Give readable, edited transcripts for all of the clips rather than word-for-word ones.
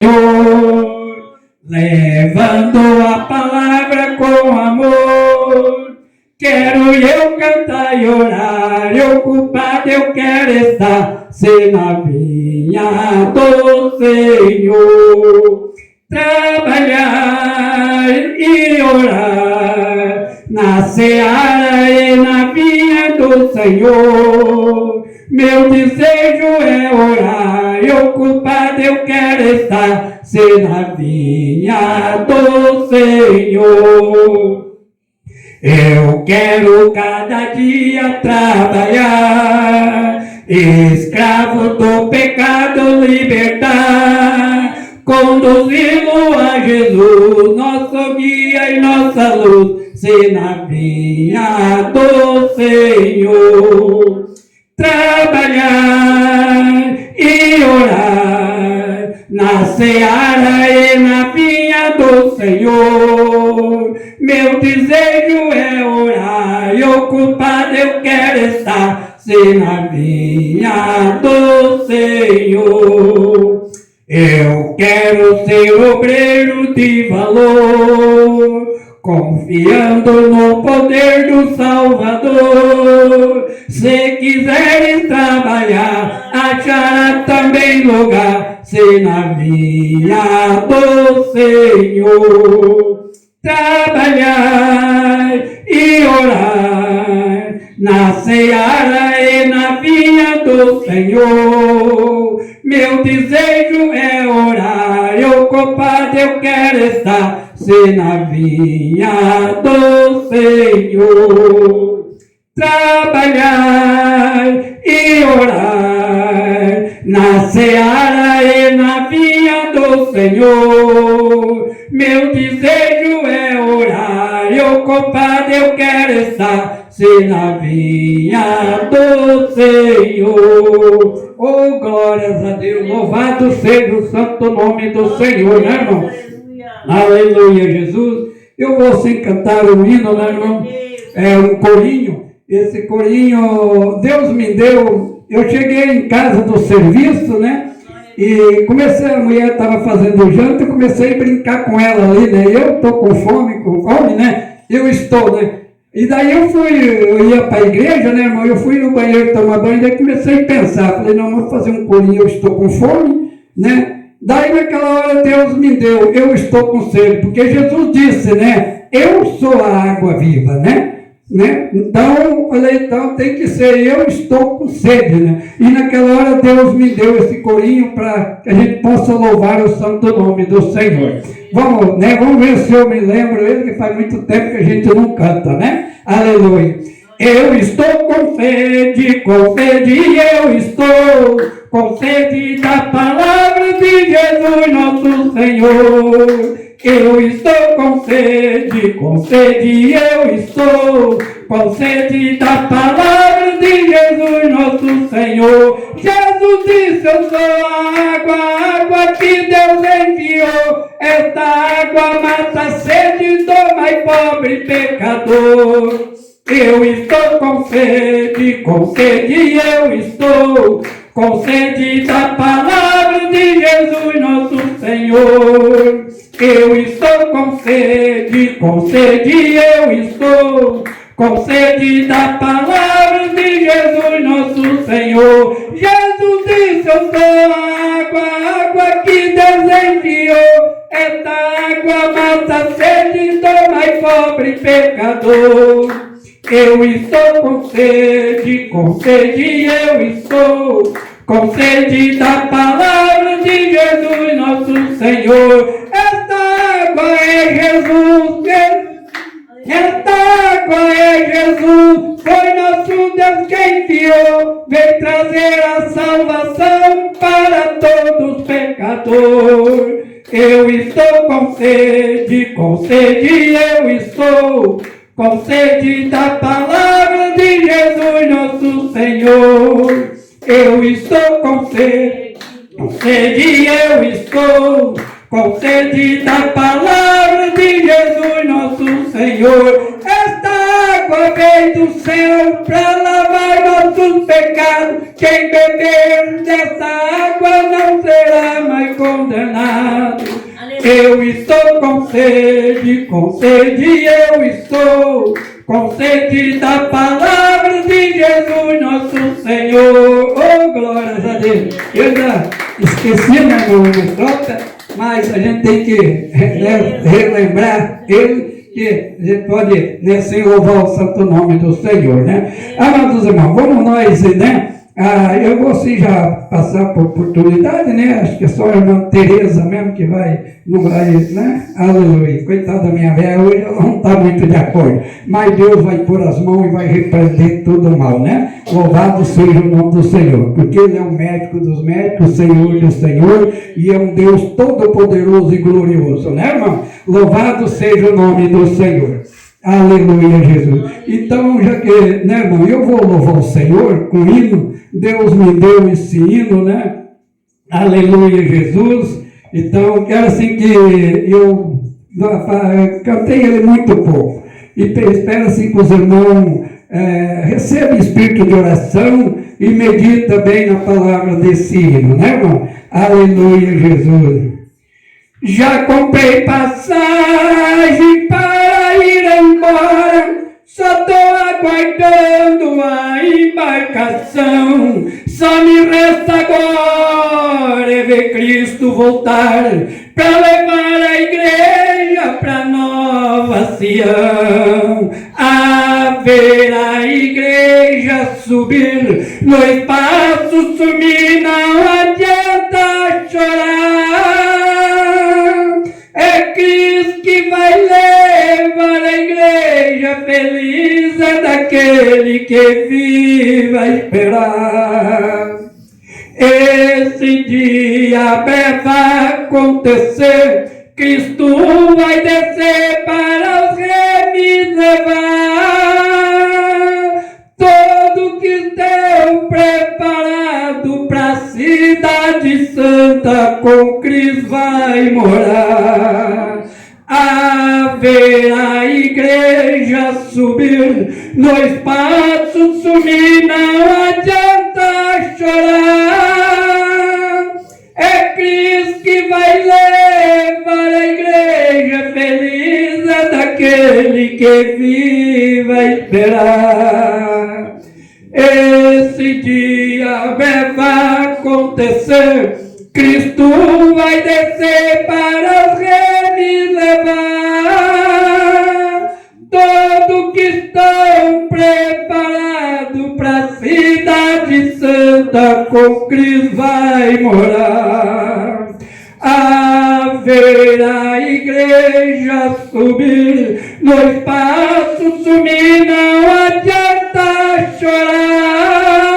Senhor, levando a palavra com amor. Quero eu cantar e orar, ocupado eu quero estar, ser na vinha do Senhor. Trabalhar e orar, na seara e na vinha do Senhor. Meu desejo é orar, e ocupado eu quero estar, ser na vinha do Senhor. Eu quero cada dia trabalhar, escravo do pecado libertar, conduzi-lo a Jesus, nosso guia e nossa luz, ser na vinha do Senhor. Trabalhar e orar, na seara e na vinha do Senhor. Meu desejo é orar, e ocupado eu quero estar, ser na vinha do Senhor. Eu quero ser obreiro de valor, confiando no poder do Salvador. Se quiseres trabalhar, achará também lugar, ser na vinha do Senhor. Trabalhar e orar, na seara e na vinha do Senhor. Meu desejo é orar, e ocupado eu quero estar, ser na vinha do Senhor. Trabalhar e orar, na seara e na vinha do Senhor. Meu desejo é orar, e ocupado eu quero estar, ser na vinha do Senhor. Oh, glórias a Deus, louvado seja o santo nome do Senhor, né, irmão? Aleluia, Jesus. Eu vou sim cantar um hino, né, irmão? É um corinho. Esse corinho, Deus me deu. Eu cheguei em casa do serviço, né? E comecei, a mulher estava fazendo janta, eu comecei a brincar com ela ali, né? Eu estou com fome, né? Eu estou, né? E daí eu ia para a igreja, né, irmão? Eu fui no banheiro tomar banho, daí comecei a pensar. Falei, não, vou fazer um corinho, eu estou com fome, né? Daí naquela hora Deus me deu, eu estou com sede, porque Jesus disse, né? Eu sou a água viva, né? Então, eu falei, então tem que ser, eu estou com sede, né? E naquela hora Deus me deu esse corinho para que a gente possa louvar o santo nome do Senhor. Vamos, né? Vamos ver se eu me lembro ele, que faz muito tempo que a gente não canta, né? Aleluia. Eu estou com sede, eu estou com sede da palavra de Jesus nosso Senhor. Eu estou com sede, eu estou com sede da palavra de Jesus nosso Senhor. Jesus disse, eu sou a água que Deus enviou. Esta água mata a sede do mais pobre pecador. Eu estou com sede, eu estou com sede da palavra de Jesus nosso Senhor. Eu estou com sede, eu estou com sede da palavra de Jesus nosso Senhor. Jesus disse, eu sou a água que Deus enviou. Esta água mata a sede do mais pobre pecador. Eu estou com sede, eu estou com sede da palavra de Jesus nosso Senhor. Esta água é Jesus, esta água é Jesus, foi nosso Deus quem enviou, veio trazer a salvação para todos os pecadores. Eu estou com sede, eu estou com sede da palavra de Jesus nosso Senhor. Eu estou com sede, eu estou com sede da palavra de Jesus nosso Senhor. Esta água veio do céu para lavar nossos pecados. Quem beber dessa água não será mais condenado. Eu estou com sede, eu estou com sede da palavra de Jesus, nosso Senhor. Oh, glórias a Deus. Eu já esqueci, né, meu troca, mas a gente tem que relembrar ele, que a gente pode, né, sem louvar o santo nome do Senhor, né? Amados irmãos, vamos nós, né? Eu vou assim já passar por oportunidade, né? Acho que é só a irmã Tereza mesmo que não vai, né? Aleluia. Coitada da minha velha, hoje ela não está muito de acordo. Mas Deus vai pôr as mãos e vai repreender todo o mal, né? Louvado seja o nome do Senhor, porque Ele é o médico dos médicos, o Senhor do Senhor, e é um Deus todo-poderoso e glorioso, né, irmão? Louvado seja o nome do Senhor. Aleluia, Jesus. Então, já que, né, irmão, eu vou louvar o Senhor com hino. Deus me deu esse hino, né? Aleluia, Jesus. Então, quero assim que eu cantei ele muito pouco. E espero assim que os irmãos recebam espírito de oração e meditem bem na palavra desse hino, né, irmão? Aleluia, Jesus. Já comprei passagem para ir embora, só estou aguardando a embarcação. Só me resta agora ver Cristo voltar para levar a igreja para Nova Sião. A ver a igreja subir no espaço, sumir, não adianta chorar. É Cristo que vai levar a igreja feliz, é daquele que vive a esperar. Esse dia vai acontecer, Cristo vai descer para os reis levar. Todo que deu preparado para a cidade santa, com Cristo vai morar. A ver a igreja subir no espaço, sumir, não adianta chorar. É Cristo que vai levar a igreja feliz, é daquele que vive a esperar. Esse dia vai acontecer, Cristo vai descer para os reis levar. Todos que estão preparados para a cidade santa, com Cristo vai morar. A ver a igreja subir no espaço, sumir, não adianta chorar.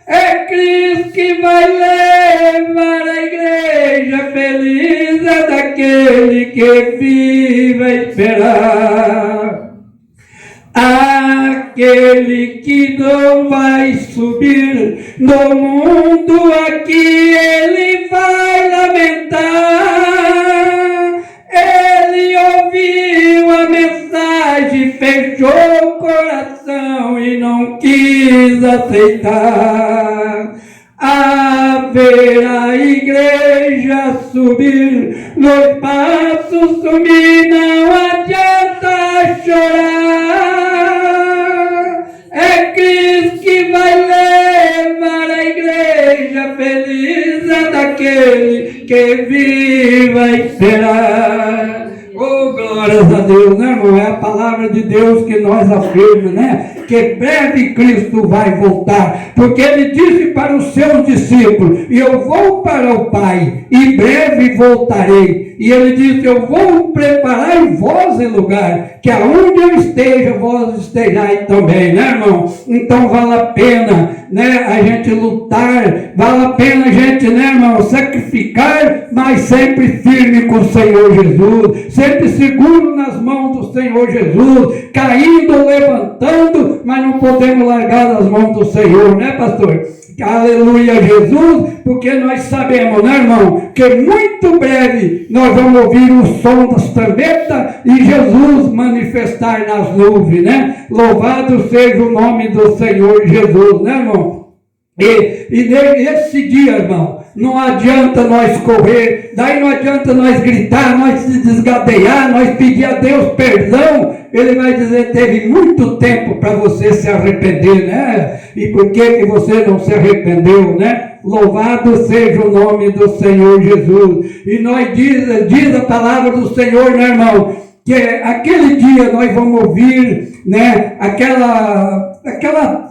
É Cristo que vai levar a igreja feliz, é daquele que vive a esperar. Aquele que não vai subir no mundo aqui, ele vai lamentar. Ele ouviu a mensagem, fechou o coração e não quis aceitar. A ver a igreja subir no espaço, sumir, não adianta chorar. É Cristo que vai levar a igreja feliz, é daquele que vive a esperar. Oh, glórias a Deus, né, irmão? É a palavra de Deus que nós afirmamos, né? Que breve Cristo vai voltar, porque Ele disse para os seus discípulos: eu vou para o Pai, e breve voltarei. E Ele disse: eu vou preparar em vós em lugar, que aonde eu esteja, vós estejais também, né, irmão? Então vale a pena, né, a gente lutar, vale a pena a gente, né, irmão, sacrificar, mas sempre firme com o Senhor Jesus, sempre seguro nas mãos do Senhor Jesus, caindo, levantando, mas não podemos largar das mãos do Senhor, né, pastor? Aleluia, Jesus, porque nós sabemos, né, irmão, que muito breve nós vamos ouvir o som das trombetas e Jesus manifestar nas nuvens, né? Louvado seja o nome do Senhor Jesus, né, irmão? E nesse dia, irmão, não adianta nós correr, daí não adianta nós gritar, nós se desgadear, nós pedir a Deus perdão. Ele vai dizer, teve muito tempo para você se arrepender, né? E por que você não se arrependeu, né? Louvado seja o nome do Senhor Jesus. E nós diz a palavra do Senhor, né, irmão? Que aquele dia nós vamos ouvir, né, aquela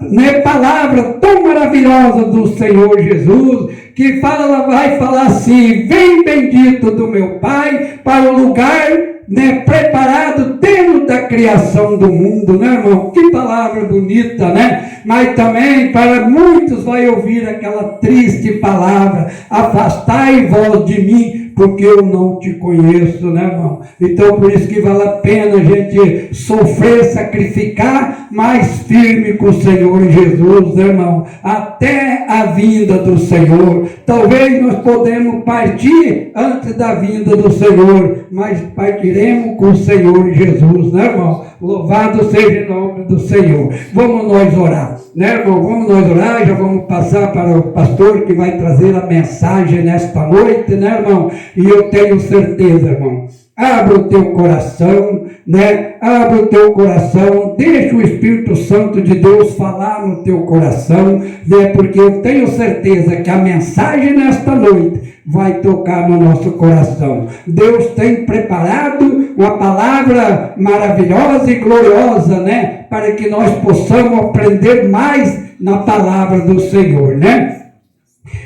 né, palavra tão maravilhosa do Senhor Jesus, que vai falar assim: vem bendito do meu Pai para o lugar, né, preparado desde a criação do mundo, né, irmão? Que palavra bonita, né? Mas também para muitos vai ouvir aquela triste palavra: afastai vós de mim, porque eu não te conheço, né, irmão? Então, por isso que vale a pena a gente sofrer, sacrificar, mais firme com o Senhor Jesus, né, irmão? Até a vinda do Senhor. Talvez nós podemos partir antes da vinda do Senhor, mas partiremos com o Senhor Jesus, né, irmão? Louvado seja o nome do Senhor. Vamos nós orar, né, irmão? Vamos nós orar, já vamos passar para o pastor que vai trazer a mensagem nesta noite, né, irmão? E eu tenho certeza, irmão, abra o teu coração, né? Abra o teu coração, deixa o Espírito Santo de Deus falar no teu coração, né? Porque eu tenho certeza que a mensagem nesta noite vai tocar no nosso coração. Deus tem preparado uma palavra maravilhosa e gloriosa, né? Para que nós possamos aprender mais na palavra do Senhor, né?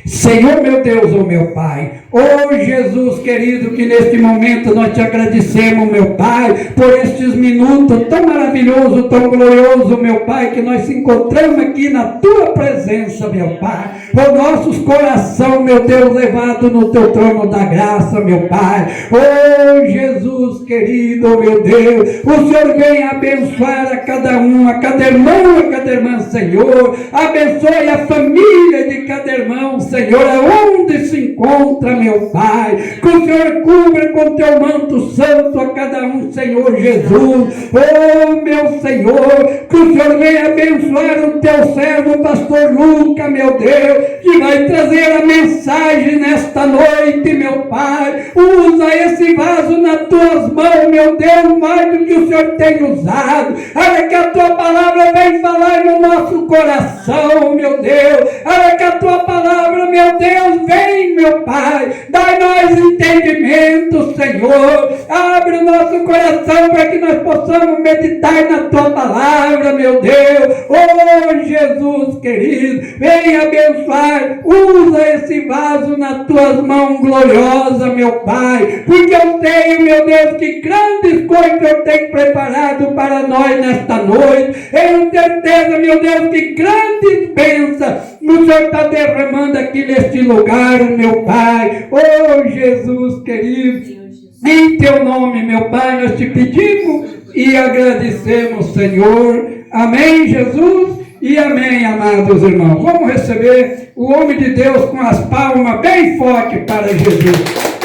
Senhor meu Deus, oh meu Pai, oh Jesus querido, que neste momento nós te agradecemos, meu Pai, por estes minutos tão maravilhosos, tão gloriosos, meu Pai, que nós se encontramos aqui na tua presença, meu Pai. O nossos coração, meu Deus, levado no teu trono da graça, meu Pai. Oh Jesus querido, meu Deus, o Senhor vem abençoar a cada um, a cada irmão, a cada irmã, Senhor. Abençoe a família de cada irmão, Senhor, aonde se encontra, meu Pai. Que o Senhor cubra com teu manto santo a cada um, Senhor Jesus. Oh, meu Senhor, que o Senhor venha abençoar o teu servo, pastor Lucas, meu Deus, que vai trazer a mensagem nesta noite, meu Pai. Usa esse vaso nas tuas mãos, meu Deus, mais do que o Senhor tem usado. Olha que a tua palavra vem falar no nosso coração, meu Deus. Olha que a tua palavra, meu Deus, vem, meu Pai. Dai-nós entendimento, Senhor. Abre o nosso coração para que nós possamos meditar na tua palavra, meu Deus. Oh, Jesus querido, vem abençoar. Usa esse vaso nas tuas mãos gloriosas, meu Pai. Porque eu tenho, meu Deus, que grandes coisas eu tenho preparado para nós nesta noite. Eu tenho certeza, meu Deus, que grandes bênçãos o Senhor está derramando aqui neste lugar, meu Pai. Oh, Jesus querido, em teu nome, meu Pai, nós te pedimos e agradecemos, Senhor. Amém, Jesus, e amém, amados irmãos. Vamos receber o homem de Deus com as palmas bem fortes para Jesus.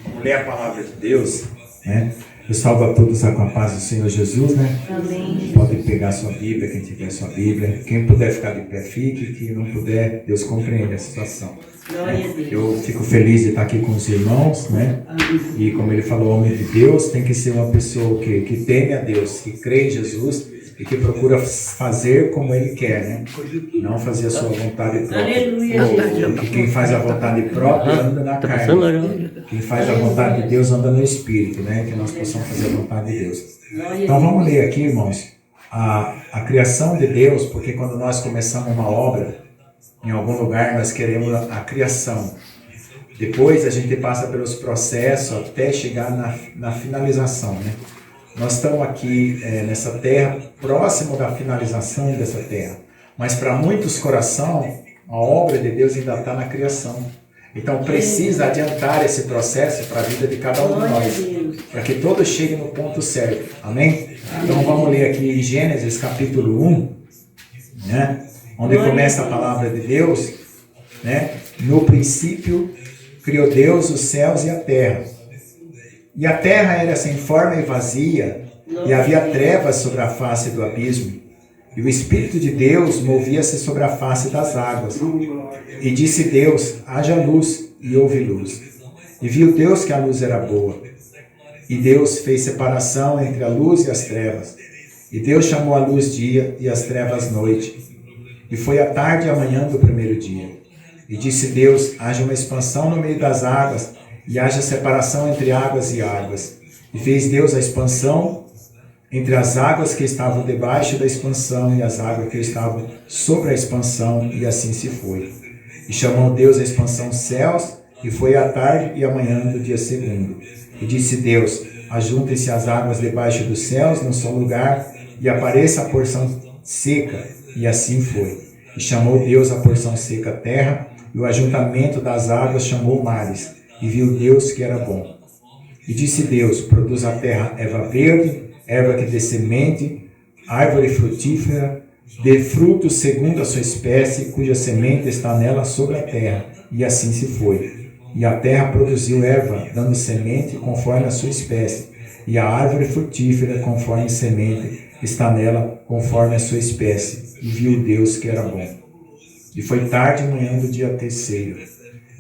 Vamos ler a palavra de Deus, né? Eu salvo a todos com a paz do Senhor Jesus, né? Amém. Pode pegar sua Bíblia, quem tiver sua Bíblia. Quem puder ficar de pé, fique. Quem não puder, Deus compreende a situação. Eu fico feliz de estar aqui com os irmãos, né? E como ele falou, homem de Deus tem que ser uma pessoa que teme a Deus, que crê em Jesus e que procura fazer como Ele quer, né? Não fazer a sua vontade própria. Porque quem faz a vontade própria anda na carne. Quem faz a vontade de Deus anda no Espírito, né? Que nós possamos fazer a vontade de Deus. Então vamos ler aqui, irmãos, a criação de Deus, porque quando nós começamos uma obra, em algum lugar nós queremos a criação. Depois a gente passa pelos processos até chegar na finalização, né? Nós estamos aqui nessa terra, próximo da finalização dessa terra. Mas para muitos corações, a obra de Deus ainda está na criação. Então precisa adiantar esse processo para a vida de cada um de nós, para que todos cheguem no ponto certo. Amém? Então vamos ler aqui em Gênesis capítulo 1, né? Onde começa a palavra de Deus, né? No princípio criou Deus os céus e a terra. E a terra era sem forma e vazia, e havia trevas sobre a face do abismo. E o Espírito de Deus movia-se sobre a face das águas. E disse Deus, haja luz, e houve luz. E viu Deus que a luz era boa. E Deus fez separação entre a luz e as trevas. E Deus chamou a luz dia e as trevas noite. E foi a tarde e a manhã do primeiro dia. E disse Deus, haja uma expansão no meio das águas, e haja separação entre águas e águas. E fez Deus a expansão entre as águas que estavam debaixo da expansão e as águas que estavam sobre a expansão, e assim se foi. E chamou Deus a expansão céus, e foi a tarde e a manhã do dia segundo. E disse Deus, ajuntem-se as águas debaixo dos céus num só lugar, e apareça a porção seca, e assim foi. E chamou Deus a porção seca terra, e o ajuntamento das águas chamou mares, e viu Deus que era bom. E disse Deus, produz a terra erva verde, erva que dê semente, árvore frutífera, dê fruto segundo a sua espécie, cuja semente está nela sobre a terra. E assim se foi. E a terra produziu erva, dando semente conforme a sua espécie, e a árvore frutífera conforme semente está nela conforme a sua espécie. E viu Deus que era bom. E foi tarde e manhã do dia terceiro.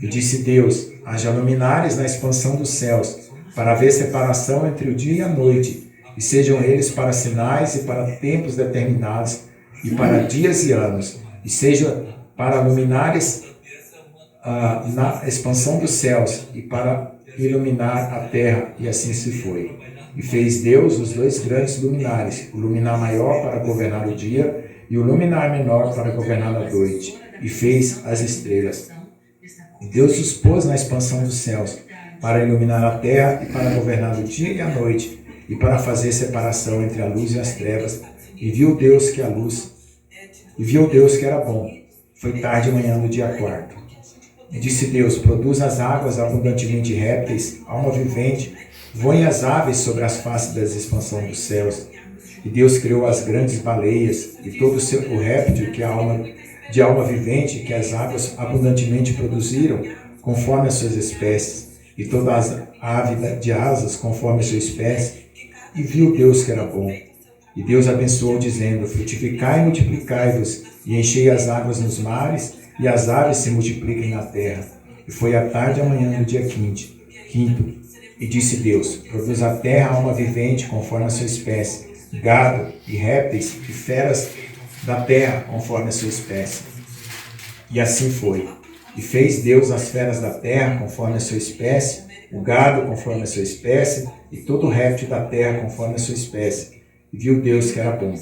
E disse Deus, haja luminares na expansão dos céus, para haver separação entre o dia e a noite, e sejam eles para sinais e para tempos determinados, e para dias e anos, e sejam para luminares na expansão dos céus, e para iluminar a terra, e assim se foi. E fez Deus os dois grandes luminares, o luminar maior para governar o dia, e o luminar menor para governar a noite, e fez as estrelas. E Deus os pôs na expansão dos céus, para iluminar a terra e para governar o dia e a noite, e para fazer separação entre a luz e as trevas. E viu Deus que era bom. Foi tarde e manhã do dia quarto. E disse Deus, produz as águas abundantemente répteis, alma vivente, voem as aves sobre as faces das expansões dos céus. E Deus criou as grandes baleias, e todo o réptil que de alma vivente que as águas abundantemente produziram, conforme as suas espécies, e toda a ave de asas, conforme a sua espécie. E viu Deus que era bom. E Deus abençoou, dizendo, frutificai e multiplicai-vos, e enchei as águas nos mares, e as aves se multipliquem na terra. E foi a tarde e a manhã do dia quinto. E disse Deus, produz a terra alma vivente, conforme a sua espécie, gado e répteis e feras da terra, conforme a sua espécie. E assim foi. E fez Deus as feras da terra, conforme a sua espécie, o gado, conforme a sua espécie, e todo réptil da terra, conforme a sua espécie. E viu Deus que era bom.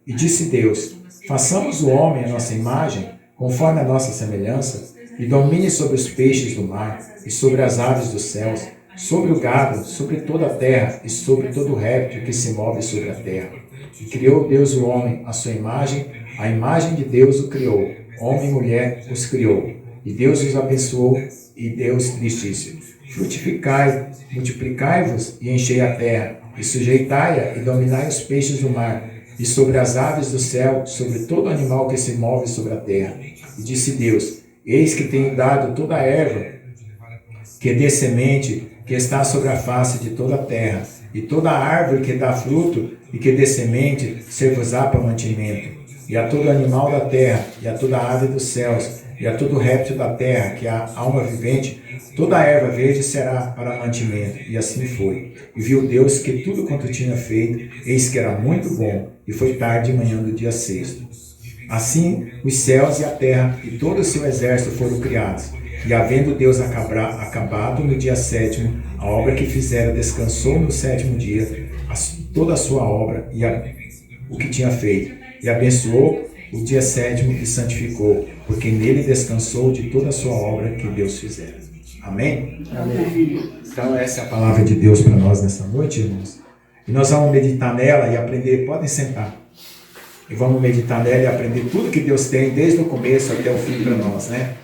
E disse Deus, façamos o homem à nossa imagem, conforme a nossa semelhança, e domine sobre os peixes do mar, e sobre as aves dos céus, sobre o gado, sobre toda a terra, e sobre todo réptil que se move sobre a terra. E criou Deus o homem à sua imagem, a imagem de Deus o criou, homem e mulher os criou. E Deus os abençoou, e Deus lhes disse, frutificai, multiplicai-vos, e enchei a terra, e sujeitai-a, e dominai os peixes do mar, e sobre as aves do céu, sobre todo animal que se move sobre a terra. E disse Deus, eis que tenho dado toda a erva, que dê semente, que está sobre a face de toda a terra, e toda a árvore que dá fruto, e que dê semente, ser-vos-á para mantimento. E a todo animal da terra, e a toda ave dos céus, e a todo réptil da terra, que a alma vivente, toda a erva verde será para mantimento. E assim foi. E viu Deus que tudo quanto tinha feito, eis que era muito bom, e foi tarde e manhã do dia sexto. Assim, os céus e a terra, e todo o seu exército foram criados. E havendo Deus acabado no dia sétimo, a obra que fizera, descansou no sétimo dia, toda a sua obra, o que tinha feito. E abençoou o dia sétimo e santificou, porque nele descansou de toda a sua obra que Deus fizera. Amém? Amém. Então essa é a palavra de Deus para nós nessa noite, irmãos. E nós vamos meditar nela e aprender. Podem sentar. E vamos meditar nela e aprender tudo que Deus tem, desde o começo até o fim para nós, né?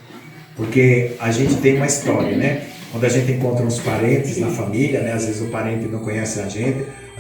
Porque a gente tem uma história, né? Quando a gente encontra uns parentes na família, né? Às vezes o parente não conhece a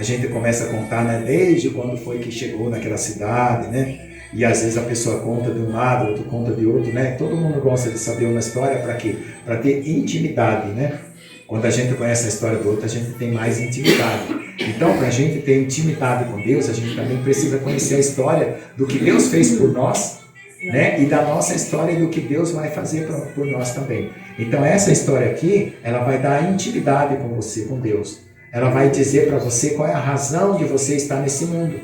gente começa a contar, né? Desde quando foi que chegou naquela cidade, né? E às vezes a pessoa conta de um lado, outro conta de outro, né? Todo mundo gosta de saber uma história para quê? Para ter intimidade, né? Quando a gente conhece a história do outro, a gente tem mais intimidade. Então, para a gente ter intimidade com Deus, a gente também precisa conhecer a história do que Deus fez por nós, né? E da nossa história do que Deus vai fazer por nós também. Então, essa história aqui, ela vai dar intimidade com você, com Deus. Ela vai dizer para você qual é a razão de você estar nesse mundo.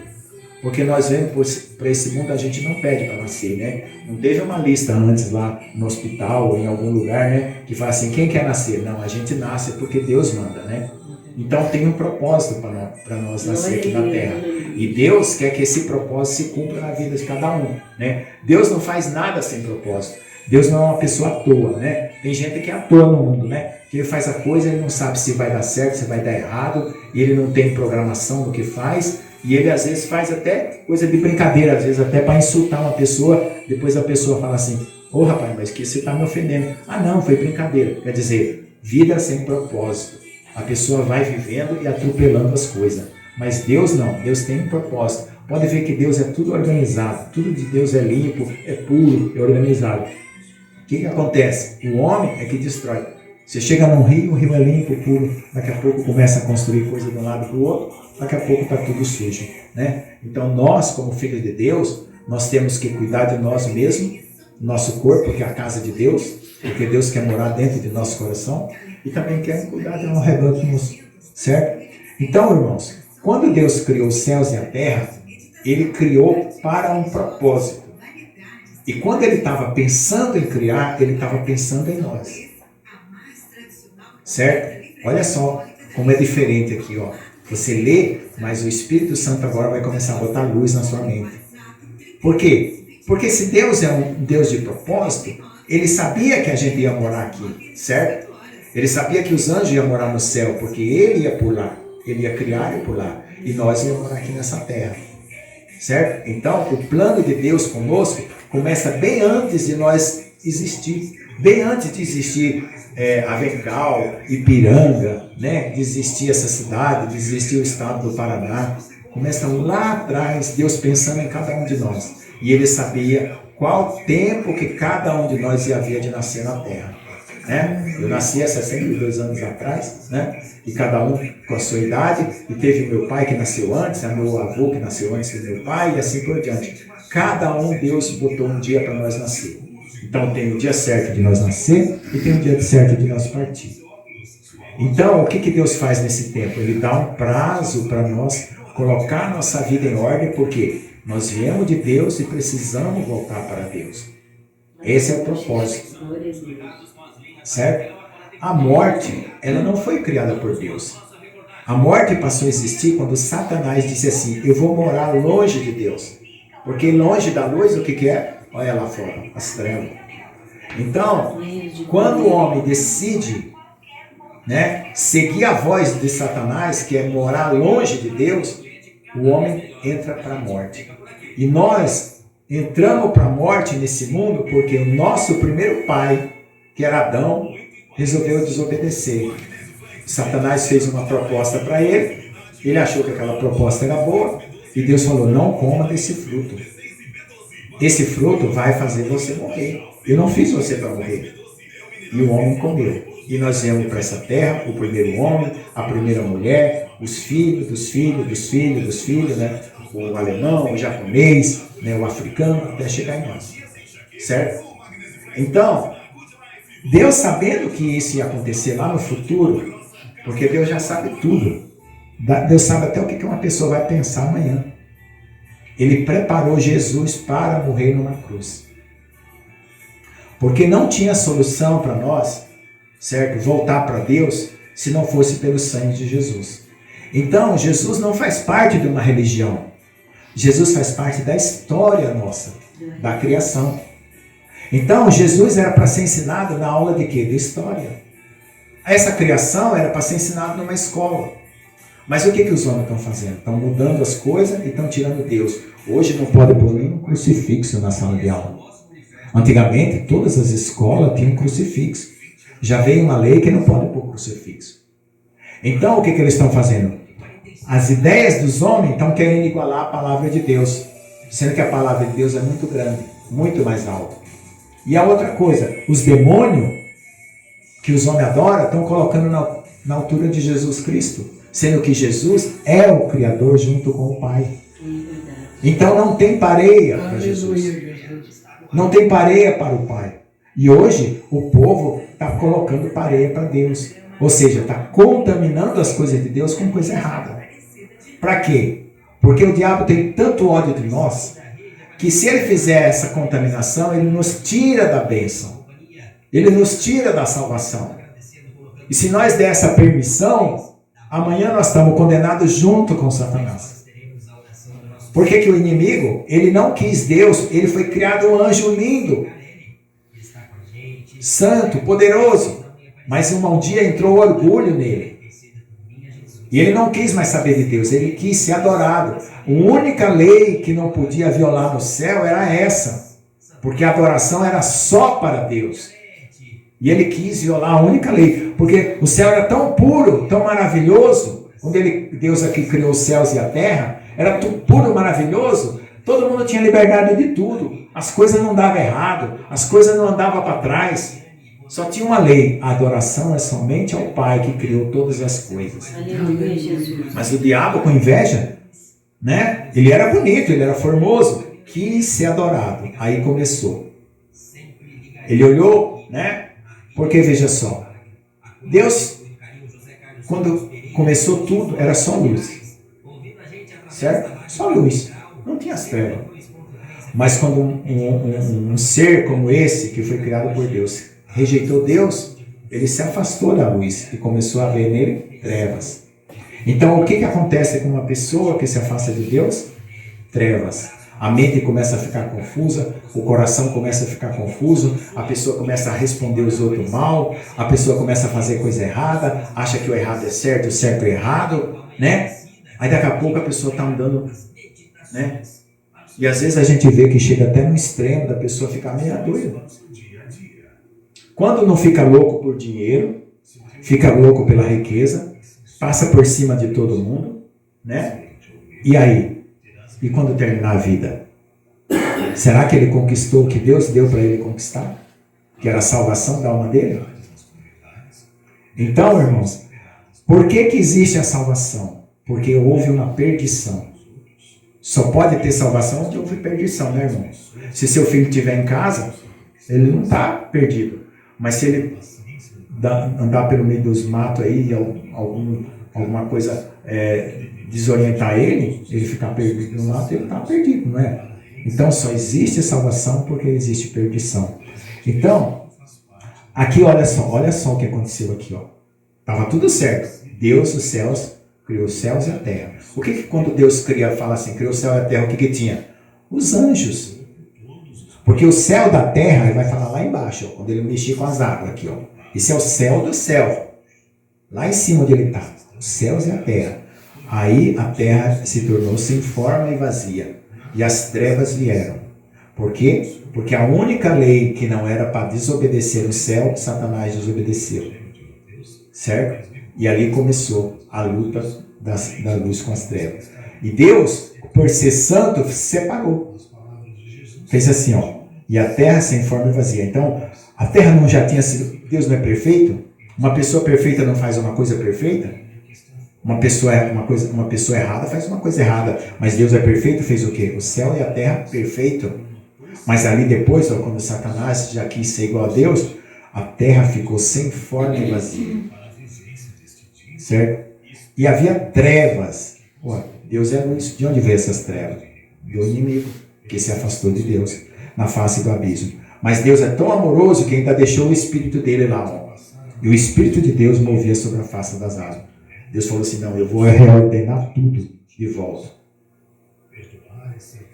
Porque nós vemos para esse mundo, a gente não pede para nascer, né? Não teve uma lista antes lá no hospital ou em algum lugar, né? Que fala assim, quem quer nascer? Não, a gente nasce porque Deus manda, né? Então tem um propósito para nós nascer aqui na Terra. E Deus quer que esse propósito se cumpra na vida de cada um, né? Deus não faz nada sem propósito. Deus não é uma pessoa à toa, né? Tem gente que é à toa no mundo, né? Que ele faz a coisa, ele não sabe se vai dar certo, se vai dar errado, e ele não tem programação no que faz. E ele às vezes faz até coisa de brincadeira, às vezes até para insultar uma pessoa, depois a pessoa fala assim, ô rapaz, mas que você está me ofendendo. Ah não, foi brincadeira. Quer dizer, vida sem propósito. A pessoa vai vivendo e atropelando as coisas. Mas Deus não, Deus tem um propósito. Pode ver que Deus é tudo organizado, tudo de Deus é limpo, é puro, é organizado. O que acontece? O homem é que destrói. Você chega num rio, o rio é limpo, puro, daqui a pouco começa a construir coisa de um lado para o outro, daqui a pouco está tudo sujo, né? Então nós, como filhos de Deus, nós temos que cuidar de nós mesmos, nosso corpo, que é a casa de Deus, porque Deus quer morar dentro de nosso coração, e também quer cuidar de ao redor de nós, certo? Então, irmãos, quando Deus criou os céus e a terra, Ele criou para um propósito. E quando Ele estava pensando em criar, Ele estava pensando em nós. Certo? Olha só como é diferente aqui, ó. Você lê, mas o Espírito Santo agora vai começar a botar luz na sua mente. Por quê? Porque se Deus é um Deus de propósito, Ele sabia que a gente ia morar aqui, certo? Ele sabia que os anjos iam morar no céu, porque Ele ia por lá. Ele ia criar por lá. E nós íamos morar aqui nessa terra. Certo? Então, o plano de Deus conosco começa bem antes de nós existir. Bem antes de existir Avencal, Ipiranga, né? De existir essa cidade, de existir o estado do Paraná. Começa lá atrás, Deus pensando em cada um de nós. E Ele sabia qual tempo que cada um de nós ia haver de nascer na Terra. Né? Eu nasci há 62 anos atrás, né? E cada um com a sua idade, e teve meu pai que nasceu antes, meu avô que nasceu antes do meu pai, e assim por diante. Cada um, Deus botou um dia para nós nascer. Então tem o dia certo de nós nascer e tem o dia certo de nós partir. Então o que Deus faz nesse tempo? Ele dá um prazo para nós colocar nossa vida em ordem, porque nós viemos de Deus e precisamos voltar para Deus. Esse é o propósito. Certo? A morte, ela não foi criada por Deus. A morte passou a existir quando Satanás disse assim, eu vou morar longe de Deus. Porque longe da luz, o que é? Olha lá fora, as trevas. Então, quando o homem decide, né, seguir a voz de Satanás, que é morar longe de Deus, o homem entra para a morte. E nós entramos para a morte nesse mundo porque o nosso primeiro pai, que era Adão, resolveu desobedecer. Satanás fez uma proposta para ele, ele achou que aquela proposta era boa, e Deus falou, não coma desse fruto. Esse fruto vai fazer você morrer. Eu não fiz você para morrer. E o homem comeu. E nós viemos para essa terra, o primeiro homem, a primeira mulher, os filhos dos filhos, dos filhos, dos filhos, né? O alemão, o japonês, né? O africano, até chegar em nós. Certo? Então, Deus sabendo que isso ia acontecer lá no futuro, porque Deus já sabe tudo. Deus sabe até o que uma pessoa vai pensar amanhã. Ele preparou Jesus para morrer numa cruz. Porque não tinha solução para nós, certo? Voltar para Deus, se não fosse pelo sangue de Jesus. Então, Jesus não faz parte de uma religião. Jesus faz parte da história nossa, da criação. Então, Jesus era para ser ensinado na aula de quê? De história. Essa criação era para ser ensinada numa escola. Mas o que os homens estão fazendo? Estão mudando as coisas e estão tirando Deus. Hoje não pode pôr nenhum crucifixo na sala de aula. Antigamente, todas as escolas tinham crucifixo. Já veio uma lei que não pode pôr crucifixo. Então, o que eles estão fazendo? As ideias dos homens estão querendo igualar a palavra de Deus. Sendo que a palavra de Deus é muito grande, muito mais alta. E a outra coisa, os demônios que os homens adoram estão colocando na altura de Jesus Cristo. Sendo que Jesus é o Criador junto com o Pai. Então não tem pareia para Jesus. Não tem pareia para o Pai. E hoje o povo está colocando pareia para Deus. Ou seja, está contaminando as coisas de Deus com coisa errada. Para quê? Porque o diabo tem tanto ódio de nós, que se ele fizer essa contaminação, ele nos tira da bênção. Ele nos tira da salvação. E se nós der essa permissão, amanhã nós estamos condenados junto com Satanás. Por que o inimigo, ele não quis Deus, ele foi criado um anjo lindo, santo, poderoso, mas um dia entrou orgulho nele. E ele não quis mais saber de Deus, ele quis ser adorado. A única lei que não podia violar no céu era essa, porque a adoração era só para Deus. E ele quis violar a única lei, porque o céu era tão puro, tão maravilhoso, quando Deus aqui criou os céus e a terra, era tudo puro, maravilhoso, todo mundo tinha liberdade de tudo, as coisas não davam errado, as coisas não andavam para trás, só tinha uma lei, a adoração é somente ao Pai que criou todas as coisas. Aleluia, Jesus. Mas o diabo, com inveja, né? Ele era bonito, ele era formoso, quis ser adorado, aí começou. Ele olhou, né? Porque veja só, Deus, quando começou tudo, era só luz. Certo? Só luz. Não tinha as trevas. Mas quando um ser como esse, que foi criado por Deus, rejeitou Deus, ele se afastou da luz e começou a ver nele trevas. Então, o que acontece com uma pessoa que se afasta de Deus? Trevas. A mente começa a ficar confusa, o coração começa a ficar confuso, a pessoa começa a responder os outros mal, a pessoa começa a fazer coisa errada, acha que o errado é certo, o certo é errado, né? Aí daqui a pouco a pessoa está andando, né? E às vezes a gente vê que chega até no extremo da pessoa ficar meio doida. Quando não fica louco por dinheiro, fica louco pela riqueza, passa por cima de todo mundo, né? E aí? E quando terminar a vida? Será que ele conquistou o que Deus deu para ele conquistar? Que era a salvação da alma dele? Então, irmãos, por que existe a salvação? Porque houve uma perdição. Só pode ter salvação onde houve perdição, né, irmão? Se seu filho estiver em casa, ele não está perdido. Mas se ele andar pelo meio dos matos aí, alguma coisa desorientar ele ficar perdido no mato, ele está perdido, não é? Então só existe salvação porque existe perdição. Então, aqui olha só o que aconteceu aqui, ó. Estava tudo certo. Deus, os céus, criou os céus e a terra. O que quando Deus fala assim, criou o céu e a terra, o que tinha? Os anjos. Porque o céu da terra, ele vai falar lá embaixo, ó, quando ele mexia com as águas aqui, ó. Esse é o céu do céu. Lá em cima onde ele está. Os céus e a terra. Aí a terra se tornou sem forma e vazia. E as trevas vieram. Por quê? Porque a única lei que não era para desobedecer o céu, Satanás desobedeceu. Certo? E ali começou a luta da luz com as trevas. E Deus, por ser santo, separou. Fez assim, ó. E a terra sem forma e vazia. Então, a terra não já tinha sido... Deus não é perfeito? Uma pessoa perfeita não faz uma coisa perfeita? Uma pessoa errada faz uma coisa errada. Mas Deus é perfeito, fez o quê? O céu e a terra, perfeito. Mas ali depois, ó, quando Satanás já quis ser igual a Deus, a terra ficou sem forma e vazia. Certo? E havia trevas. Ó, Deus é luz. De onde veio essas trevas? Do inimigo, que se afastou de Deus, na face do abismo. Mas Deus é tão amoroso que ainda deixou o Espírito dele lá. Ó. E o Espírito de Deus movia sobre a face das águas. Deus falou assim, não, eu vou reordenar tudo de volta.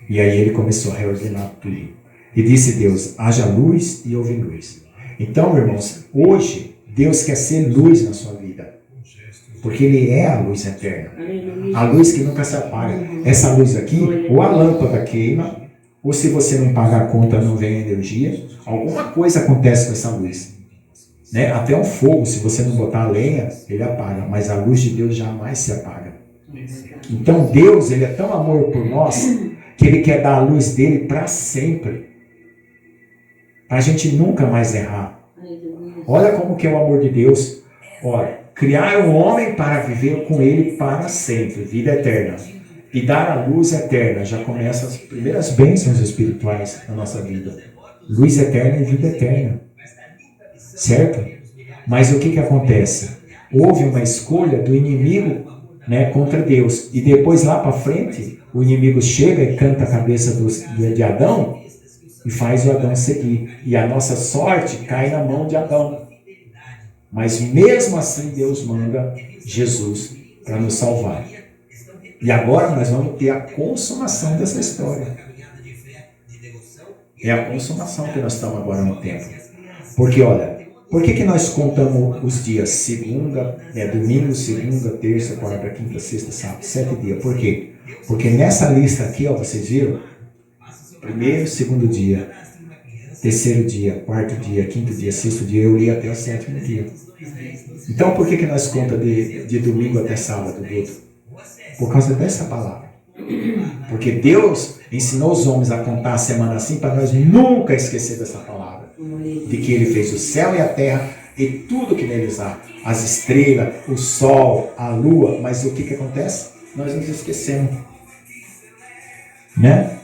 E aí ele começou a reordenar tudo. E disse Deus, haja luz e houve luz. Então, irmãos, hoje Deus quer ser luz na sua vida. Porque Ele é a luz eterna. A luz que nunca se apaga. Essa luz aqui, ou a lâmpada queima, ou se você não pagar a conta, não vem energia. Alguma coisa acontece com essa luz. Né? Até um fogo, se você não botar a lenha, ele apaga. Mas a luz de Deus jamais se apaga. Então Deus, Ele é tão amor por nós, que Ele quer dar a luz dele para sempre. Para a gente nunca mais errar. Olha como que é o amor de Deus. Olha, criar um homem para viver com Ele para sempre, vida eterna. E dar a luz eterna. Já começa as primeiras bênçãos espirituais na nossa vida. Luz eterna e vida eterna. Certo? Mas o que acontece? Houve uma escolha do inimigo, né, contra Deus. E depois lá para frente, o inimigo chega e canta a cabeça de Adão e faz o Adão seguir. E a nossa sorte cai na mão de Adão. Mas mesmo assim Deus manda Jesus para nos salvar. E agora nós vamos ter a consumação dessa história. É a consumação que nós estamos agora no tempo. Porque olha, por que nós contamos os dias? Segunda, domingo, segunda, terça, quarta, quinta, sexta, sábado, 7 dias. Por quê? Porque nessa lista aqui, ó, vocês viram? Primeiro, segundo dia, terceiro dia, quarto dia, quinto dia, sexto dia, eu li até o 7º dia. Então por que nós contamos de domingo até sábado, Dudu? Por causa dessa palavra. Porque Deus ensinou os homens a contar a semana assim para nós nunca esquecer dessa palavra. De que Ele fez o céu e a terra e tudo que neles há. As estrelas, o sol, a lua. Mas o que acontece? Nós nos esquecemos. Né?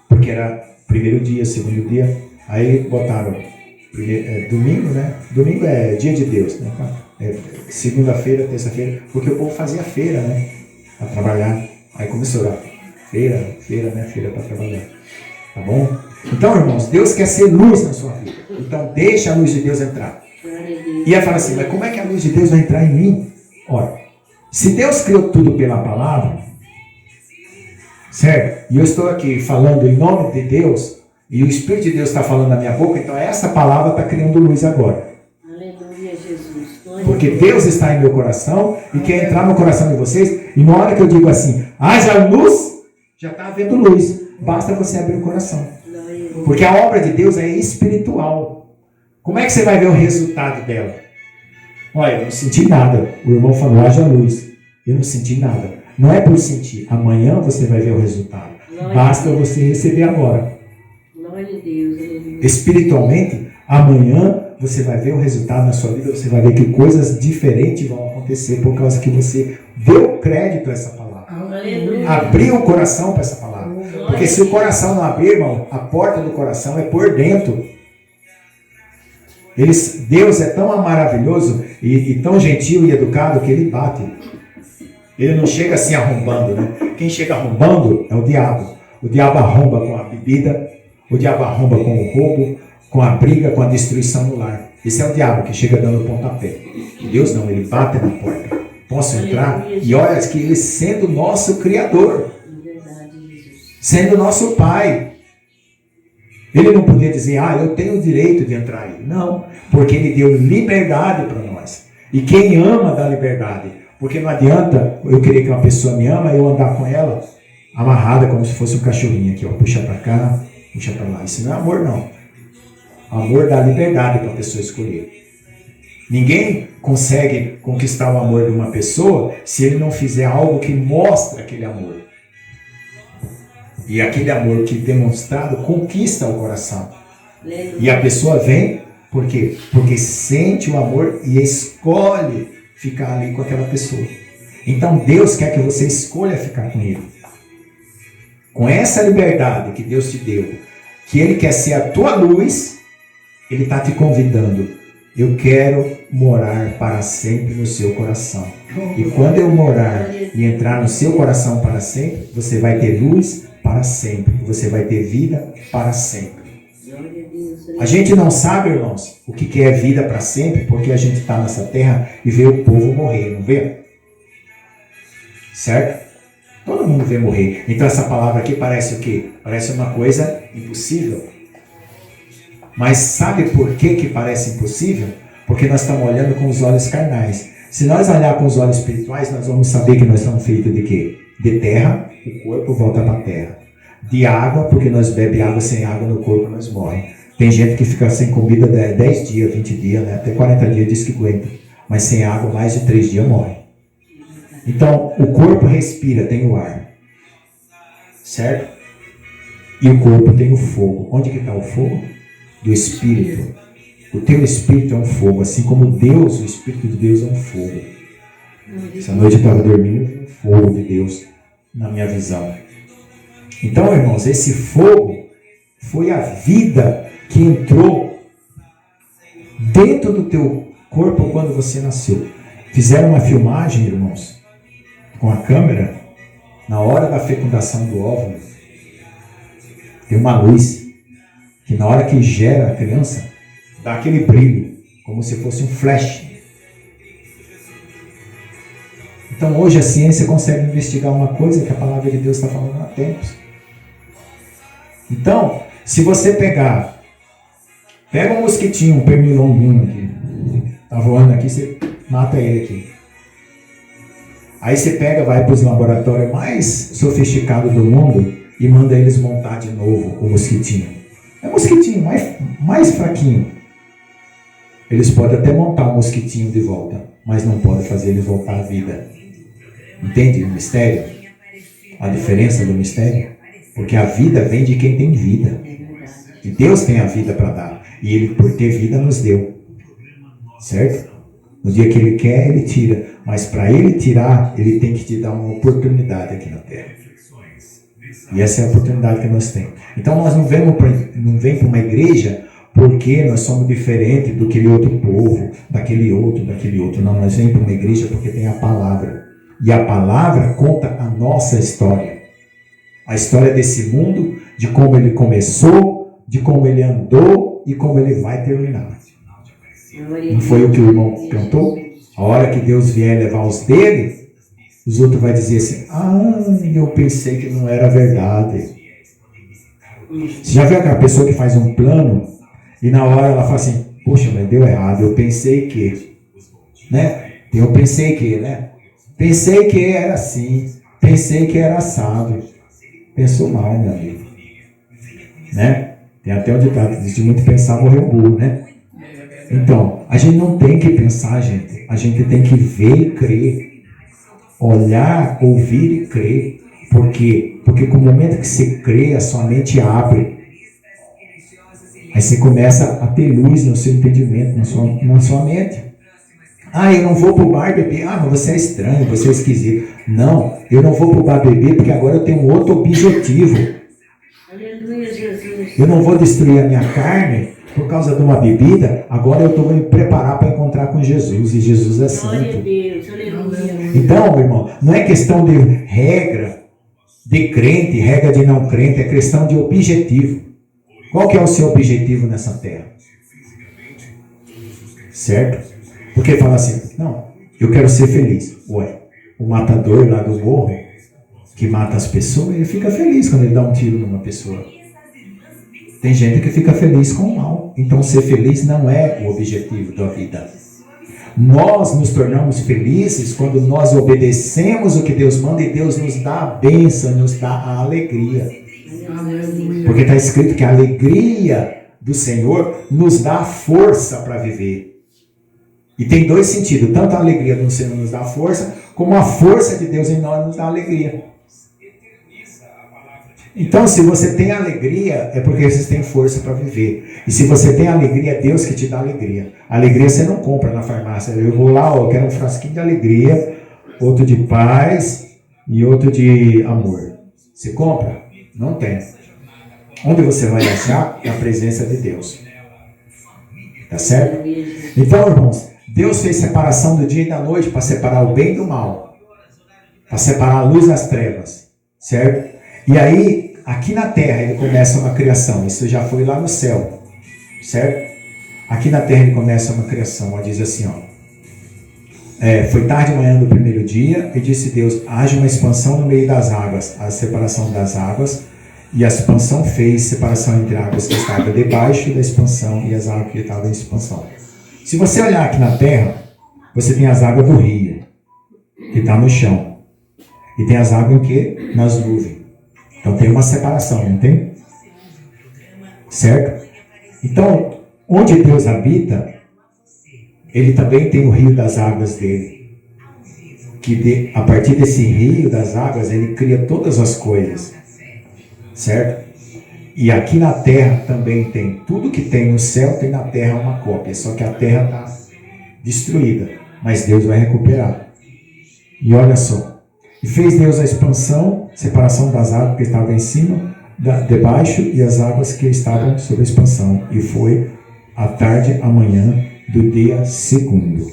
Porque era primeiro dia, segundo dia. Aí botaram domingo, né? Domingo é dia de Deus, né? Segunda-feira, terça-feira. Porque o povo fazia feira, né? Para trabalhar. Aí começou a feira, né? Feira para trabalhar. Tá bom? Então, irmãos, Deus quer ser luz na sua vida. Então, deixa a luz de Deus entrar. E ela fala assim, mas como é que a luz de Deus vai entrar em mim? Olha, se Deus criou tudo pela palavra, certo? E eu estou aqui falando em nome de Deus, e o Espírito de Deus está falando na minha boca, então essa palavra está criando luz agora. Aleluia, Jesus. Porque Deus está em meu coração e quer entrar no coração de vocês. E na hora que eu digo assim, haja luz, já está havendo luz. Basta você abrir o coração. Porque a obra de Deus é espiritual. Como é que você vai ver o resultado dela? Olha, eu não senti nada. O irmão falou, haja luz. Eu não senti nada. Não é por sentir. Amanhã você vai ver o resultado. Basta você receber agora. Glória a Deus. Espiritualmente, amanhã você vai ver o resultado na sua vida. Você vai ver que coisas diferentes vão acontecer por causa que você deu crédito a essa palavra. Abriu o coração para essa palavra. Porque se o coração não abrir, irmão, a porta do coração é por dentro. Deus é tão maravilhoso e tão gentil e educado que Ele bate. Ele não chega assim arrombando, né? Quem chega arrombando é o diabo. O diabo arromba com a bebida, o diabo arromba com o roubo, com a briga, com a destruição no lar. Esse é o diabo que chega dando pontapé. Deus não, Ele bate na porta. Posso entrar? E olha que Ele sendo nosso Criador, sendo nosso Pai, Ele não podia dizer, eu tenho o direito de entrar aí. Não, porque Ele deu liberdade para nós. E quem ama dá liberdade. Porque não adianta eu querer que uma pessoa me ama e eu andar com ela amarrada como se fosse um cachorrinho aqui, ó, puxa para cá, puxa para lá. Isso não é amor, não. Amor dá liberdade para a pessoa escolher. Ninguém consegue conquistar o amor de uma pessoa se ele não fizer algo que mostre aquele amor. E aquele amor que demonstrado conquista o coração. E a pessoa vem, por quê? Porque sente o amor e escolhe ficar ali com aquela pessoa. Então Deus quer que você escolha ficar com Ele. Com essa liberdade que Deus te deu, que Ele quer ser a tua luz, Ele está te convidando. Eu quero morar para sempre no seu coração. E quando eu morar e entrar no seu coração para sempre, você vai ter luz para sempre. Você vai ter vida para sempre. A gente não sabe, irmãos, o que é vida para sempre, porque a gente está nessa terra e vê o povo morrer, não vê? Certo? Todo mundo vê morrer. Então essa palavra aqui parece o quê? Parece uma coisa impossível. Mas sabe por que parece impossível? Porque nós estamos olhando com os olhos carnais. Se nós olhar com os olhos espirituais, nós vamos saber que nós estamos feitos de quê? De terra, o corpo volta para a terra. De água, porque nós bebemos água, sem água no corpo nós morremos. Tem gente que fica sem comida 10 dias, 20 dias, né? Até 40 dias diz que aguenta. Mas sem água, mais de 3 dias morre. Então, o corpo respira, tem o ar. Certo? E o corpo tem o fogo. Onde que está o fogo? Do Espírito. O teu Espírito é um fogo, assim como Deus, o Espírito de Deus é um fogo. Essa noite eu estava dormindo e vi um fogo de Deus na minha visão. Então, irmãos, esse fogo foi a vida que entrou dentro do teu corpo quando você nasceu. Fizeram uma filmagem, irmãos, com a câmera, na hora da fecundação do óvulo. Tem uma luz que na hora que gera a criança, dá aquele brilho, como se fosse um flash. Então hoje a ciência consegue investigar uma coisa que a palavra de Deus está falando há tempos. Então, se você pega um mosquitinho, um pernilonguinho aqui, tá voando aqui, você mata ele aqui. Aí você vai para os laboratórios mais sofisticados do mundo e manda eles montar de novo o mosquitinho. É mosquitinho mais fraquinho. Eles podem até montar o mosquitinho de volta, mas não podem fazer ele voltar à vida. Entende o mistério? A diferença do mistério? Porque a vida vem de quem tem vida. E Deus tem a vida para dar. E Ele, por ter vida, nos deu. Certo? No dia que Ele quer, Ele tira. Mas para Ele tirar, Ele tem que te dar uma oportunidade aqui na Terra. E essa é a oportunidade que nós temos. Então nós não vemos para uma igreja porque nós somos diferentes do aquele outro povo, daquele outro. Não, nós vemos para uma igreja porque tem a palavra. E a palavra conta a nossa história. A história desse mundo, de como ele começou, de como ele andou e como ele vai terminar. Não foi o que o irmão cantou? A hora que Deus vier levar os dele, os outros vão dizer assim, eu pensei que não era verdade. Você já viu aquela pessoa que faz um plano e na hora ela fala assim, poxa, mas deu errado, eu pensei que, né? Eu pensei que, né? Pensei que era assim, pensei que era assado. Pensou mal, meu amigo. Né? Tem até um ditado, diz de muito pensar, morreu burro, né? Então, a gente não tem que pensar, gente. A gente tem que ver e crer. Olhar, ouvir e crer. Por quê? Porque com o momento que você crê, a sua mente abre. Aí você começa a ter luz no seu entendimento, na sua mente. Eu não vou para o bar beber. Mas você é estranho, você é esquisito. Não, eu não vou para o bar beber porque agora eu tenho um outro objetivo. Aleluia, Jesus. Eu não vou destruir a minha carne por causa de uma bebida. Agora eu estou me preparar para encontrar com Jesus. E Jesus é santo. Glória a Deus, aleluia. Então, meu irmão, não é questão de regra de crente, regra de não crente. É questão de objetivo. Qual que é o seu objetivo nessa terra? Certo? Porque fala assim, não, eu quero ser feliz. Ué, o matador lá do morro, que mata as pessoas, ele fica feliz quando ele dá um tiro numa pessoa. Tem gente que fica feliz com o mal. Então ser feliz não é o objetivo da vida. Nós nos tornamos felizes quando nós obedecemos o que Deus manda e Deus nos dá a bênção, nos dá a alegria. Porque está escrito que a alegria do Senhor nos dá a força para viver. E tem dois sentidos, tanto a alegria do Senhor nos dá força, como a força de Deus em nós nos dá alegria. Então, se você tem alegria, é porque você tem força para viver. E se você tem alegria, é Deus que te dá alegria. Alegria você não compra na farmácia. Eu vou lá, eu quero um frasquinho de alegria, outro de paz e outro de amor. Você compra? Não tem. Onde você vai achar? Na presença de Deus. Tá certo? Então, irmãos, Deus fez separação do dia e da noite para separar o bem do mal. Para separar a luz das trevas. Certo? E aí, aqui na terra, ele começa uma criação. Isso já foi lá no céu. Certo? Aqui na terra ele começa uma criação. Ó, diz assim, foi tarde de manhã do primeiro dia, e disse Deus, haja uma expansão no meio das águas, a separação das águas, e a expansão fez separação entre águas que estavam debaixo da expansão e as águas que estavam em expansão. Se você olhar aqui na terra, você tem as águas do rio, que está no chão. E tem as águas em quê? Nas nuvens. Então tem uma separação, não tem? Certo? Então, onde Deus habita, Ele também tem o rio das águas dele. A partir desse rio das águas, Ele cria todas as coisas. Certo? E aqui na terra também tem. Tudo que tem no céu tem na terra uma cópia. Só que a terra está destruída. Mas Deus vai recuperar. E olha só. E fez Deus a expansão, separação das águas que estavam em cima, debaixo, e as águas que estavam sobre a expansão. E foi à tarde, amanhã, do dia segundo.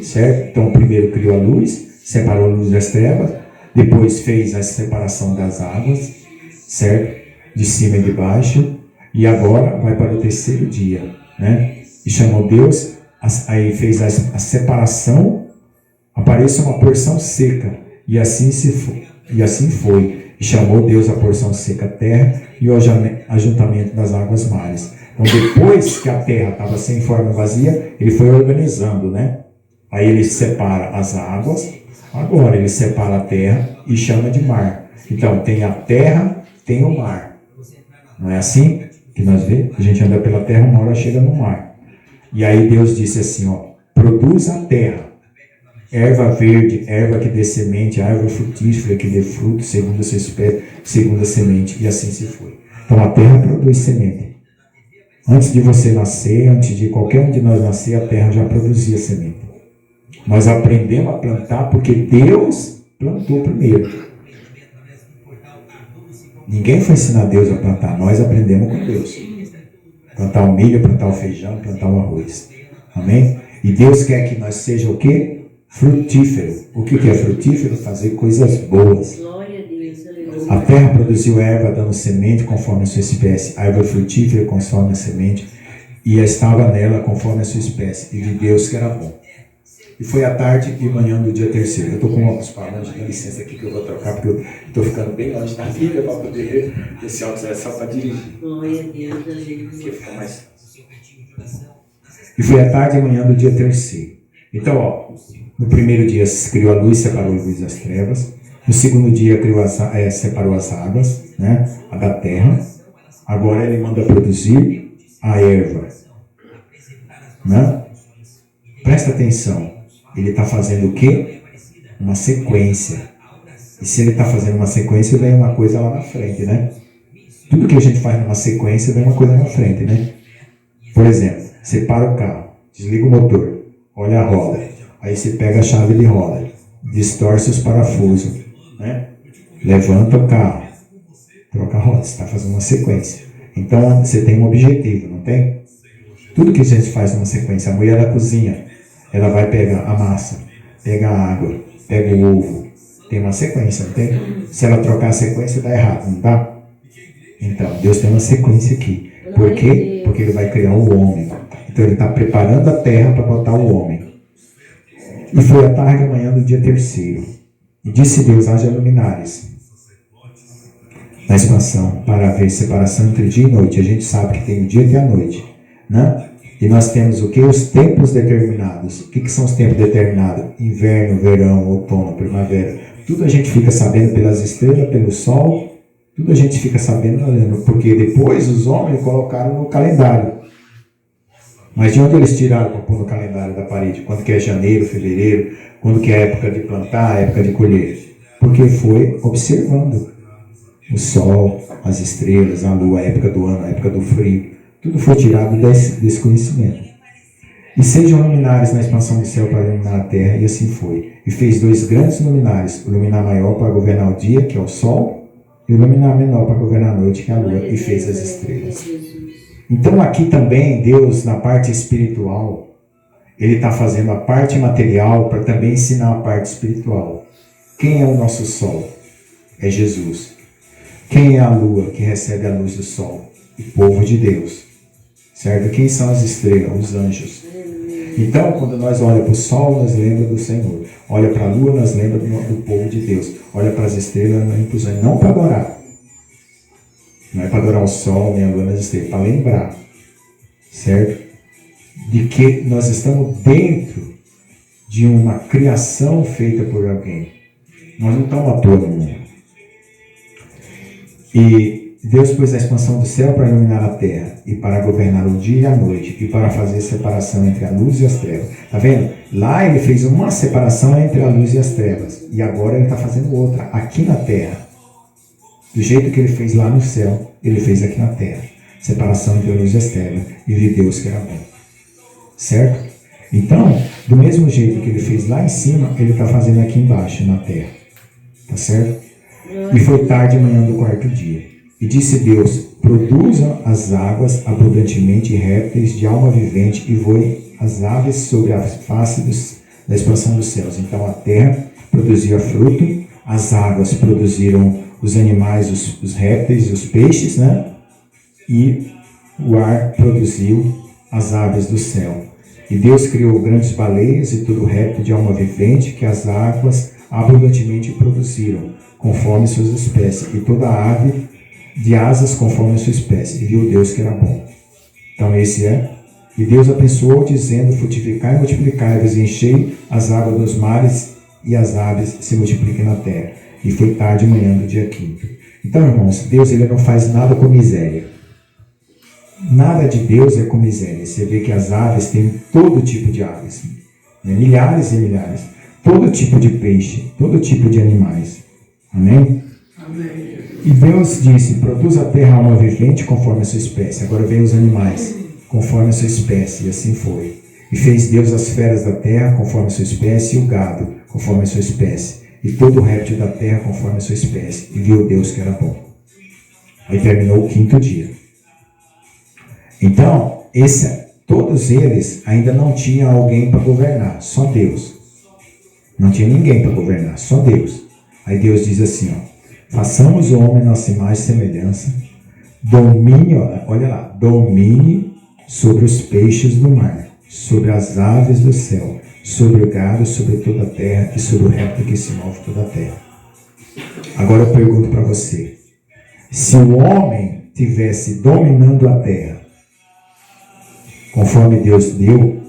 Certo? Então, primeiro criou a luz, separou a luz das trevas, depois fez a separação das águas, certo? De cima e de baixo, e agora vai para o terceiro dia, né? E chamou Deus, aí fez a separação, apareça uma porção seca, e assim foi. E chamou Deus a porção seca terra e o ajuntamento das águas mares. Então depois que a terra estava sem forma e vazia, ele foi organizando, né? Aí ele separa as águas, agora ele separa a terra e chama de mar. Então tem a terra, tem o mar. Não é assim que nós vemos? A gente anda pela terra, uma hora chega no mar. E aí Deus disse assim, ó, produz a terra, erva verde, erva que dê semente, árvore frutífera que dê fruto, segundo a sua espécie, segundo a semente, e assim se foi. Então a terra produz semente. Antes de você nascer, antes de qualquer um de nós nascer, a terra já produzia semente. Nós aprendemos a plantar porque Deus plantou primeiro. Ninguém foi ensinar Deus a plantar, nós aprendemos com Deus. Plantar o milho, plantar o feijão, plantar o arroz. Amém? E Deus quer que nós seja o quê? Frutífero. O que é frutífero? Fazer coisas boas. Glória a Deus, aleluia. A terra produziu erva dando semente conforme a sua espécie, árvore frutífera conforme a semente, e estava nela conforme a sua espécie, e de Deus que era bom. E foi à tarde e manhã do dia terceiro. Eu estou com óculos falando, dá licença aqui que eu vou trocar, porque eu estou ficando bem longe da Bíblia para poder. Esse óculos é só para dirigir. Glória a Deus, aleluia. Porque fica mais. E foi à tarde e manhã do dia terceiro. Então, ó, no primeiro dia criou a luz, separou a luz das trevas. No segundo dia criou separou as águas, né, a da terra. Agora ele manda produzir a erva. Né? Presta atenção. Ele está fazendo o quê? Uma sequência. E se ele está fazendo uma sequência, vem uma coisa lá na frente, né? Tudo que a gente faz numa sequência, vem uma coisa na frente, né? Por exemplo, você para o carro, desliga o motor, olha a roda, aí você pega a chave de roda, distorce os parafusos, né? Levanta o carro, troca a roda, você está fazendo uma sequência. Então, você tem um objetivo, não tem? Tudo que a gente faz numa sequência, a mulher da cozinha, ela vai pegar a massa, pega a água, pega o ovo. Tem uma sequência, não tem? Se ela trocar a sequência, dá errado, não dá? Então, Deus tem uma sequência aqui. Por quê? Porque Ele vai criar o homem. Então, Ele está preparando a terra para botar o homem. E foi à tarde e amanhã do dia terceiro. E disse Deus, haja luminares na expansão, para haver separação entre dia e noite. A gente sabe que tem o dia e a noite, né? E nós temos o que? Os tempos determinados. O que são os tempos determinados? Inverno, verão, outono, primavera. Tudo a gente fica sabendo pelas estrelas, pelo sol. Tudo a gente fica sabendo olhando. Porque depois os homens colocaram no calendário. Mas de onde eles tiraram para pôr no calendário da parede? Quando que é janeiro, fevereiro? Quando que é a época de plantar, a época de colher? Porque foi observando o sol, as estrelas, a lua, a época do ano, a época do frio. Tudo foi tirado desse conhecimento. E sejam luminares na expansão do céu para iluminar a terra, e assim foi. E fez 2 grandes luminares, o luminar maior para governar o dia, que é o sol, e o luminar menor para governar a noite, que é a lua, e fez as estrelas. Então aqui também, Deus, na parte espiritual, Ele está fazendo a parte material para também ensinar a parte espiritual. Quem é o nosso sol? É Jesus. Quem é a lua que recebe a luz do sol? O povo de Deus. Certo? Quem são as estrelas? Os anjos. Então, quando nós olhamos para o sol, nós lembramos do Senhor. Olha para a lua, nós lembramos do povo de Deus. Olha para as estrelas, nós lembramos para os anjos. Não para adorar. Não é para adorar o sol, nem a lua, nem as estrelas. Para lembrar. Certo? de que nós estamos dentro de uma criação feita por alguém. Nós não estamos à toa no mundo. E Deus pôs a expansão do céu para iluminar a terra, e para governar o dia e a noite, e para fazer separação entre a luz e as trevas. Está vendo? Lá ele fez uma separação entre a luz e as trevas, e agora ele está fazendo outra, aqui na terra. Do jeito que ele fez lá no céu, ele fez aqui na terra. Separação entre a luz e as trevas, e viu Deus que era bom. Certo? Então, do mesmo jeito que ele fez lá em cima, ele está fazendo aqui embaixo, na terra. Tá certo? E foi tarde, manhã do quarto dia. E disse Deus: produzam as águas abundantemente répteis de alma vivente, e voem as aves sobre a face da expansão dos céus. Então a terra produzia fruto, as águas produziram os animais, os répteis, os peixes, né? E o ar produziu as aves do céu. E Deus criou grandes baleias e todo réptil de alma vivente que as águas abundantemente produziram, conforme suas espécies, e toda ave de asas conforme a sua espécie. E viu Deus que era bom. Então esse é. E Deus abençoou, dizendo: frutificai e multiplicai-vos, e enchei as águas dos mares, e as aves se multipliquem na terra. E foi tarde, manhã do dia quinto. Então, irmãos, Deus ele não faz nada com miséria. Nada de Deus é com miséria. Você vê que as aves têm todo tipo de aves, né? Milhares e milhares. Todo tipo de peixe, todo tipo de animais. Amém? Amém. E Deus disse: produz a terra alma vivente conforme a sua espécie. Agora vem os animais, conforme a sua espécie. E assim foi. E fez Deus as feras da terra conforme a sua espécie, e o gado conforme a sua espécie, e todo o réptil da terra conforme a sua espécie. E viu Deus que era bom. Aí terminou o quinto dia. Então, todos eles ainda não tinham alguém para governar, só Deus. Não tinha ninguém para governar, só Deus. Aí Deus diz assim, façamos o homem nossa imagem e semelhança, domine, olha lá, domine sobre os peixes do mar, sobre as aves do céu, sobre o gado, sobre toda a terra e sobre o réptil que se move toda a terra. Agora eu pergunto para você, se o homem tivesse dominando a terra, conforme Deus deu,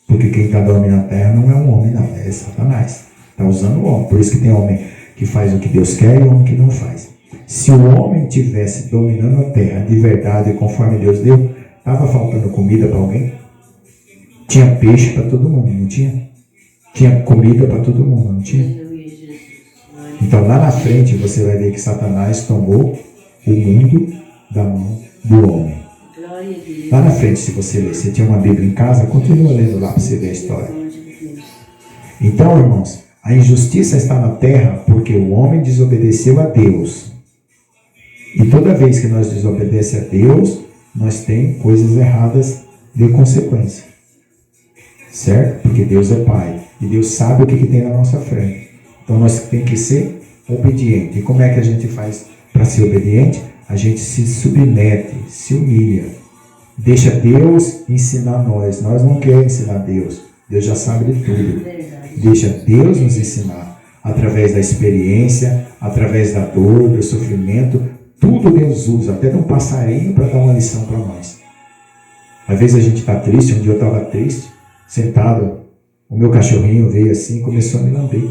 porque quem está dominando a terra não é um homem, não, é Satanás. Está usando o homem. Por isso que tem homem que faz o que Deus quer e homem que não faz. Se o homem tivesse dominando a terra de verdade, conforme Deus deu, estava faltando comida para alguém? Tinha peixe para todo mundo, não tinha? Tinha comida para todo mundo, não tinha? Então lá na frente você vai ver que Satanás tomou o mundo da mão do homem. Lá na frente, se você ler, você tinha uma Bíblia em casa, continua lendo lá para você ver a história. Então, irmãos, a injustiça está na terra porque o homem desobedeceu a Deus. E toda vez que nós desobedecemos a Deus, nós temos coisas erradas de consequência. Certo? Porque Deus é Pai. E Deus sabe o que tem na nossa frente. Então nós temos que ser obedientes. E como é que a gente faz para ser obediente? A gente se submete, se humilha. Deixa Deus ensinar nós. Nós não queremos ensinar Deus. Deus já sabe de tudo. Deixa Deus nos ensinar. Através da experiência, através da dor, do sofrimento. Tudo Deus usa. Até de um passarinho para dar uma lição para nós. Às vezes a gente está triste. Um dia eu estava triste, sentado. O meu cachorrinho veio assim e começou a me lamber.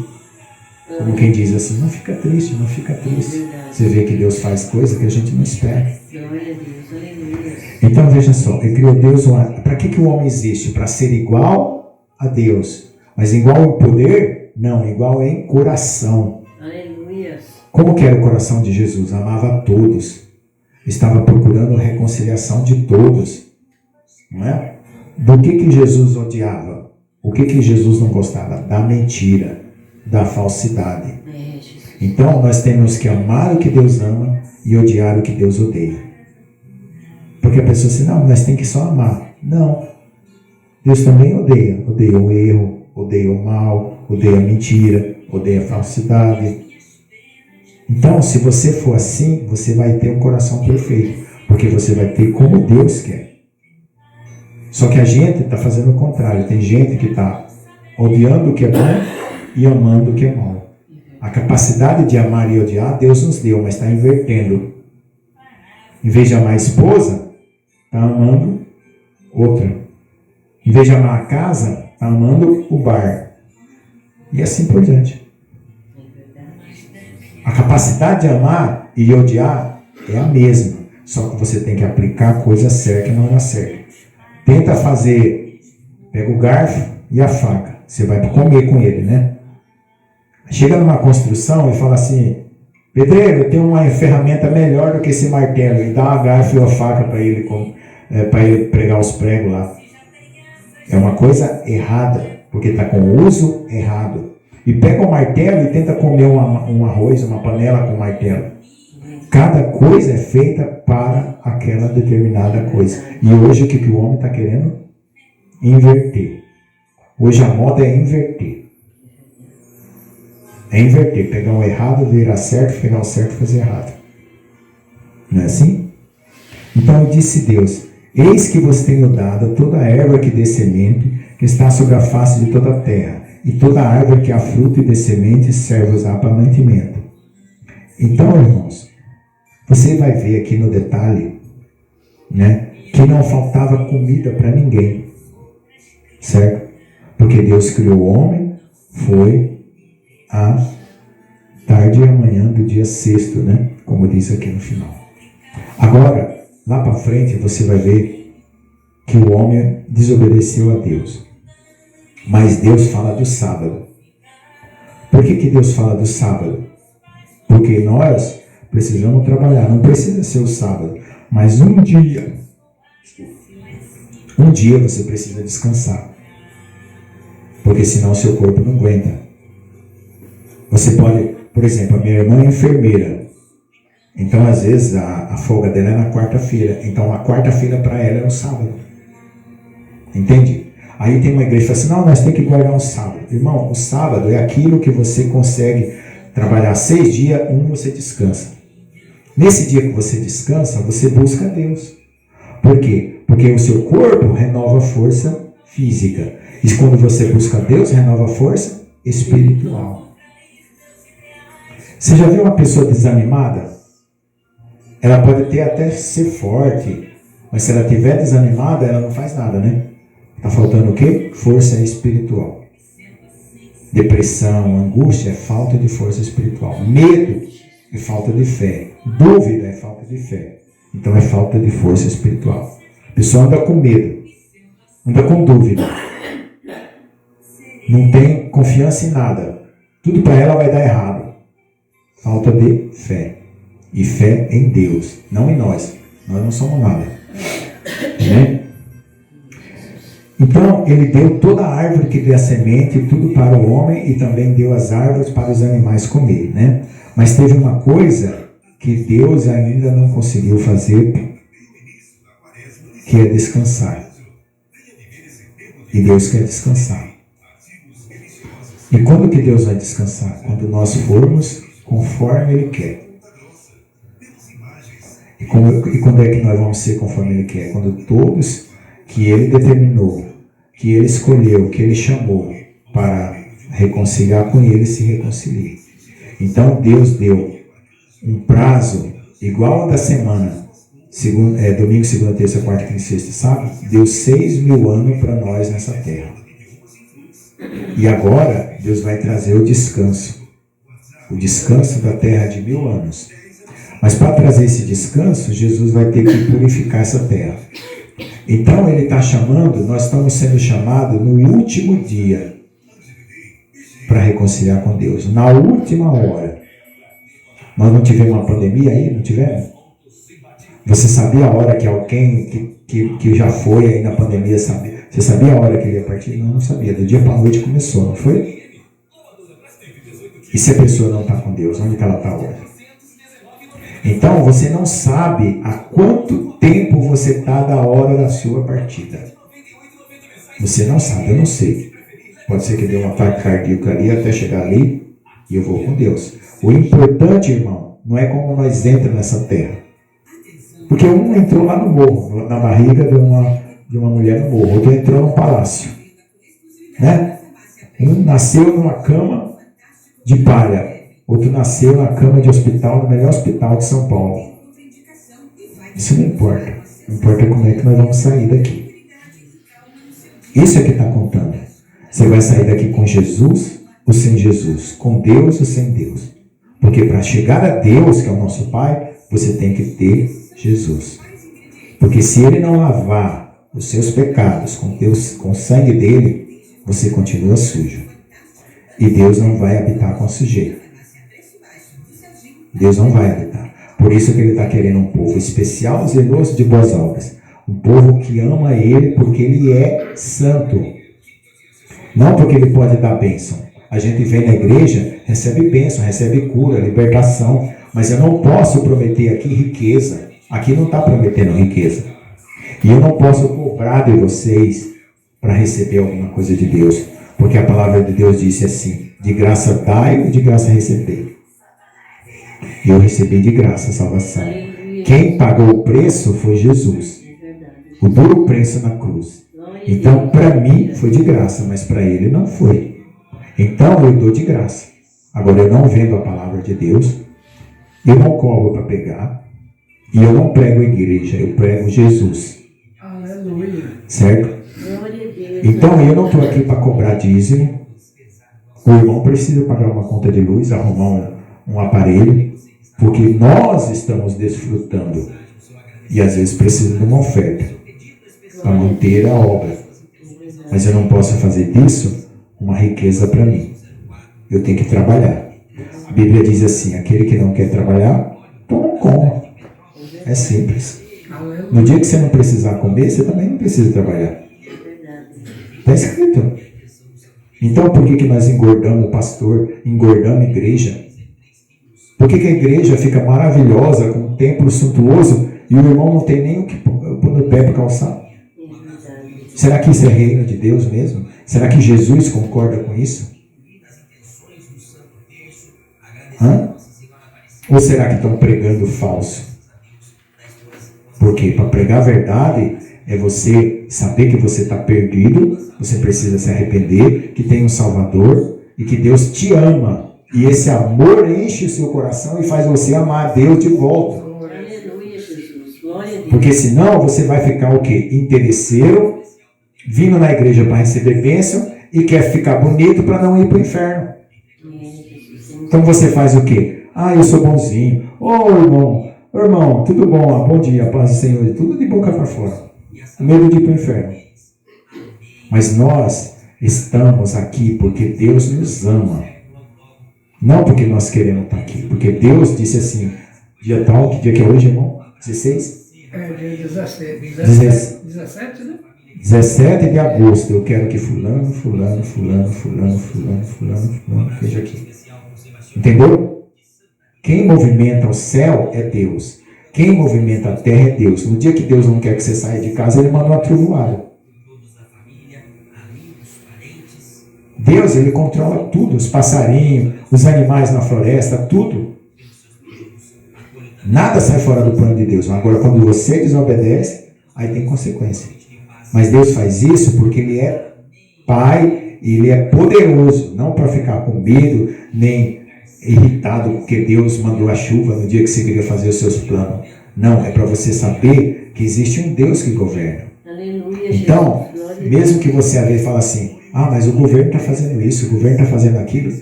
Como quem diz assim, não fica triste, não fica triste. Você vê que Deus faz coisa que a gente não espera. Então veja só, ele criou Deus. Para que o homem existe? Para ser igual a Deus. Mas igual em poder? Não, igual em coração. Aleluia. Como que era o coração de Jesus? Amava a todos. Estava procurando a reconciliação de todos. Não é? Do que Jesus odiava? O que Jesus não gostava? Da mentira, da falsidade. Então nós temos que amar o que Deus ama e odiar o que Deus odeia. Porque a pessoa diz, não, nós temos que só amar. Não. Deus também odeia. Odeia o erro, odeia o mal, odeia a mentira, odeia a falsidade. Então, se você for assim, você vai ter um coração perfeito. Porque você vai ter como Deus quer. Só que a gente está fazendo o contrário. Tem gente que está odiando o que é bom e amando o que é mal. A capacidade de amar e odiar, Deus nos deu, mas está invertendo. Em vez de amar a esposa, está amando outra. Em vez de amar a casa, está amando o bar. E assim por diante. A capacidade de amar e odiar é a mesma. Só que você tem que aplicar a coisa certa e na hora certa. Tenta fazer, pega o garfo e a faca. Você vai comer com ele, né? Chega numa construção e fala assim: pedreiro, eu tenho uma ferramenta melhor do que esse martelo. E dá uma garfo e uma faca para ele pregar os pregos lá. É uma coisa errada, porque está com o uso errado. E pega o martelo e tenta comer um arroz, uma panela com martelo. Cada coisa é feita para aquela determinada coisa. E hoje o que o homem está querendo? Inverter. Hoje a moda é inverter. É inverter. Pegar o errado, virar certo, pegar o certo e fazer errado. Não é assim? Então disse Deus: eis que vos tenho dado toda a erva que dê semente, que está sobre a face de toda a terra, e toda a árvore que há fruto e dê semente, serve-vos-á para mantimento. Então, irmãos, você vai ver aqui no detalhe, né, que não faltava comida para ninguém. Certo? Porque Deus criou o homem, foi à tarde e amanhã do dia sexto, né? Como diz aqui no final. Agora, lá para frente, você vai ver que o homem desobedeceu a Deus. Mas Deus fala do sábado. Por que Deus fala do sábado? Porque nós precisamos trabalhar. Não precisa ser o sábado, mas um dia você precisa descansar. Porque senão o seu corpo não aguenta. Você pode, por exemplo, a minha irmã é enfermeira. Então, às vezes, a folga dela é na quarta-feira. Então, a quarta-feira para ela é o sábado. Entende? Aí tem uma igreja que fala assim: não, nós temos que guardar um sábado. Irmão, o sábado é aquilo que você consegue trabalhar 6 dias, você descansa. Nesse dia que você descansa, você busca Deus. Por quê? Porque o seu corpo renova a força física. E quando você busca Deus, renova a força espiritual. Você já viu uma pessoa desanimada? Ela pode até ser forte, mas se ela estiver desanimada, ela não faz nada, né? Está faltando o quê? Força espiritual. Depressão, angústia é falta de força espiritual. Medo é falta de fé. Dúvida é falta de fé. Então é falta de força espiritual. A pessoa anda com medo, anda com dúvida, não tem confiança em nada. Tudo para ela vai dar errado. Falta de fé. E fé em Deus, não em nós. Nós não somos nada. Né? Então, ele deu toda a árvore que dê a semente, tudo para o homem, e também deu as árvores para os animais comer, né? Mas teve uma coisa que Deus ainda não conseguiu fazer, que é descansar. E Deus quer descansar. E quando que Deus vai descansar? Quando nós formos conforme Ele quer. E quando é que nós vamos ser conforme Ele quer? Quando todos que Ele determinou, que Ele escolheu, que Ele chamou para reconciliar com Ele, se reconciliem. Então Deus deu um prazo igual ao da semana, domingo, segunda, terça, quarta, quinta e sexta, sabe? Deu 6.000 anos para nós nessa terra. E agora Deus vai trazer o descanso da terra de 1.000 anos. Mas para trazer esse descanso, Jesus vai ter que purificar essa terra. Então Ele está chamando, nós estamos sendo chamados no último dia para reconciliar com Deus, na última hora. Nós não tivemos uma pandemia aí? Não tivemos? Você sabia a hora que alguém que já foi aí na pandemia sabia? Você sabia a hora que ele ia partir? Não sabia. Do dia para a noite começou, não foi? E se a pessoa não está com Deus, onde que ela está hoje? Então, você não sabe há quanto tempo você está da hora da sua partida. Você não sabe, eu não sei. Pode ser que dê um ataque cardíaco ali até chegar ali e eu vou com Deus. O importante, irmão, não é como nós entramos nessa terra. Porque um entrou lá no morro, na barriga de uma mulher no morro. Outro entrou num palácio. Né? Um nasceu numa cama de palha. Outro nasceu na cama de hospital, no melhor hospital de São Paulo. Isso não importa. Não importa como é que nós vamos sair daqui. Isso é que está contando. Você vai sair daqui com Jesus ou sem Jesus? Com Deus ou sem Deus? Porque para chegar a Deus, que é o nosso Pai, você tem que ter Jesus. Porque se Ele não lavar os seus pecados com o sangue dele, você continua sujo. E Deus não vai habitar com sujeira. Deus não vai habitar. Por isso que Ele está querendo um povo especial, zeloso de boas obras. Um povo que ama Ele porque Ele é santo. Não porque Ele pode dar bênção. A gente vem na igreja, recebe bênção, recebe cura, libertação. Mas eu não posso prometer aqui riqueza. Aqui não está prometendo riqueza. E eu não posso cobrar de vocês para receber alguma coisa de Deus. Porque a palavra de Deus disse assim: de graça dai e de graça recebei. E eu recebi de graça a salvação. Quem pagou o preço foi Jesus. O duro preço na cruz. Então, para mim, foi de graça, mas para ele não foi. Então, eu dou de graça. Agora, eu não vendo a palavra de Deus, eu não cobro para pegar, e eu não prego a igreja, eu prego Jesus. Aleluia. Certo? Então, eu não estou aqui para cobrar dízimo. O irmão precisa pagar uma conta de luz, arrumar um aparelho, porque nós estamos desfrutando. E às vezes precisa de uma oferta para manter a obra. Mas eu não posso fazer disso uma riqueza para mim. Eu tenho que trabalhar. A Bíblia diz assim: aquele que não quer trabalhar, então não coma. É simples. No dia que você não precisar comer, você também não precisa trabalhar. Está escrito. Então por que nós engordamos o pastor, engordamos a igreja? Por que a igreja fica maravilhosa, com um templo suntuoso, e o irmão não tem nem o que pôr no pé para calçar? Será que isso é reino de Deus mesmo? Será que Jesus concorda com isso? Hã? Ou será que estão pregando falso? Porque para pregar a verdade é você saber que você está perdido, você precisa se arrepender, que tem um Salvador e que Deus te ama. E esse amor enche o seu coração e faz você amar a Deus de volta. Aleluia, Jesus. Glória a Deus. Porque senão você vai ficar o quê? Interesseiro, vindo na igreja para receber bênção e quer ficar bonito para não ir para o inferno. Então você faz o quê? Ah, eu sou bonzinho. Irmão, tudo bom? Bom dia, paz do Senhor. Tudo de boca para fora. O medo de ir para o inferno. Mas nós estamos aqui porque Deus nos ama. Não porque nós queremos estar aqui. Porque Deus disse assim, dia tal, que dia que é hoje, irmão? 16? É dia 17. 17, né? 17 de agosto, eu quero que fulano esteja aqui. Entendeu? Quem movimenta o céu é Deus. Quem movimenta a terra é Deus. No dia que Deus não quer que você saia de casa, Ele manda uma trovoada. Deus, Ele controla tudo. Os passarinhos, os animais na floresta, tudo. Nada sai fora do plano de Deus. Agora, quando você desobedece, aí tem consequência. Mas Deus faz isso porque Ele é Pai e Ele é poderoso. Não para ficar com medo, nem irritado porque Deus mandou a chuva no dia que você queria fazer os seus planos. Não, é para você saber que existe um Deus que governa. Aleluia, então, mesmo que você às vezes fale assim, mas o governo está fazendo isso, o governo está fazendo aquilo.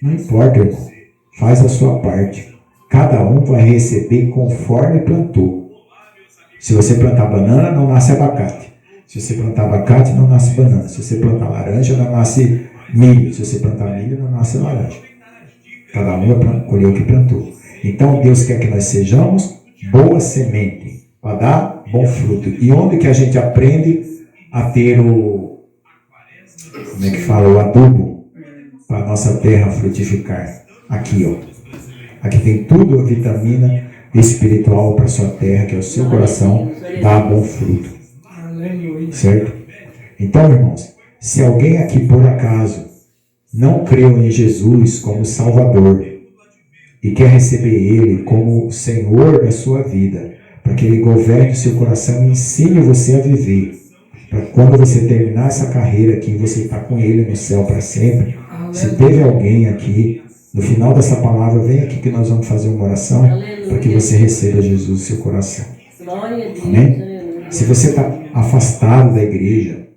Não importa, irmão. Faz a sua parte. Cada um vai receber conforme plantou. Se você plantar banana, não nasce abacate. Se você plantar abacate, não nasce banana. Se você plantar laranja, não nasce milho. Se você plantar milho, não nasce laranja. Cada um vai colher o que plantou. Então, Deus quer que nós sejamos boa semente, para dar bom fruto. E onde que a gente aprende a ter o adubo para a nossa terra frutificar? Aqui, ó. Aqui tem tudo a vitamina espiritual para a sua terra, que é o seu coração, dar bom fruto. Certo? Então, irmãos, se alguém aqui por acaso não creu em Jesus como Salvador e quer receber Ele como Senhor da sua vida, para que Ele governe o seu coração e ensine você a viver, para quando você terminar essa carreira aqui, você está com Ele no céu para sempre. Se teve alguém aqui, no final dessa palavra, vem aqui que nós vamos fazer uma oração para que você receba Jesus no seu coração. Amém? Se você está afastado da igreja,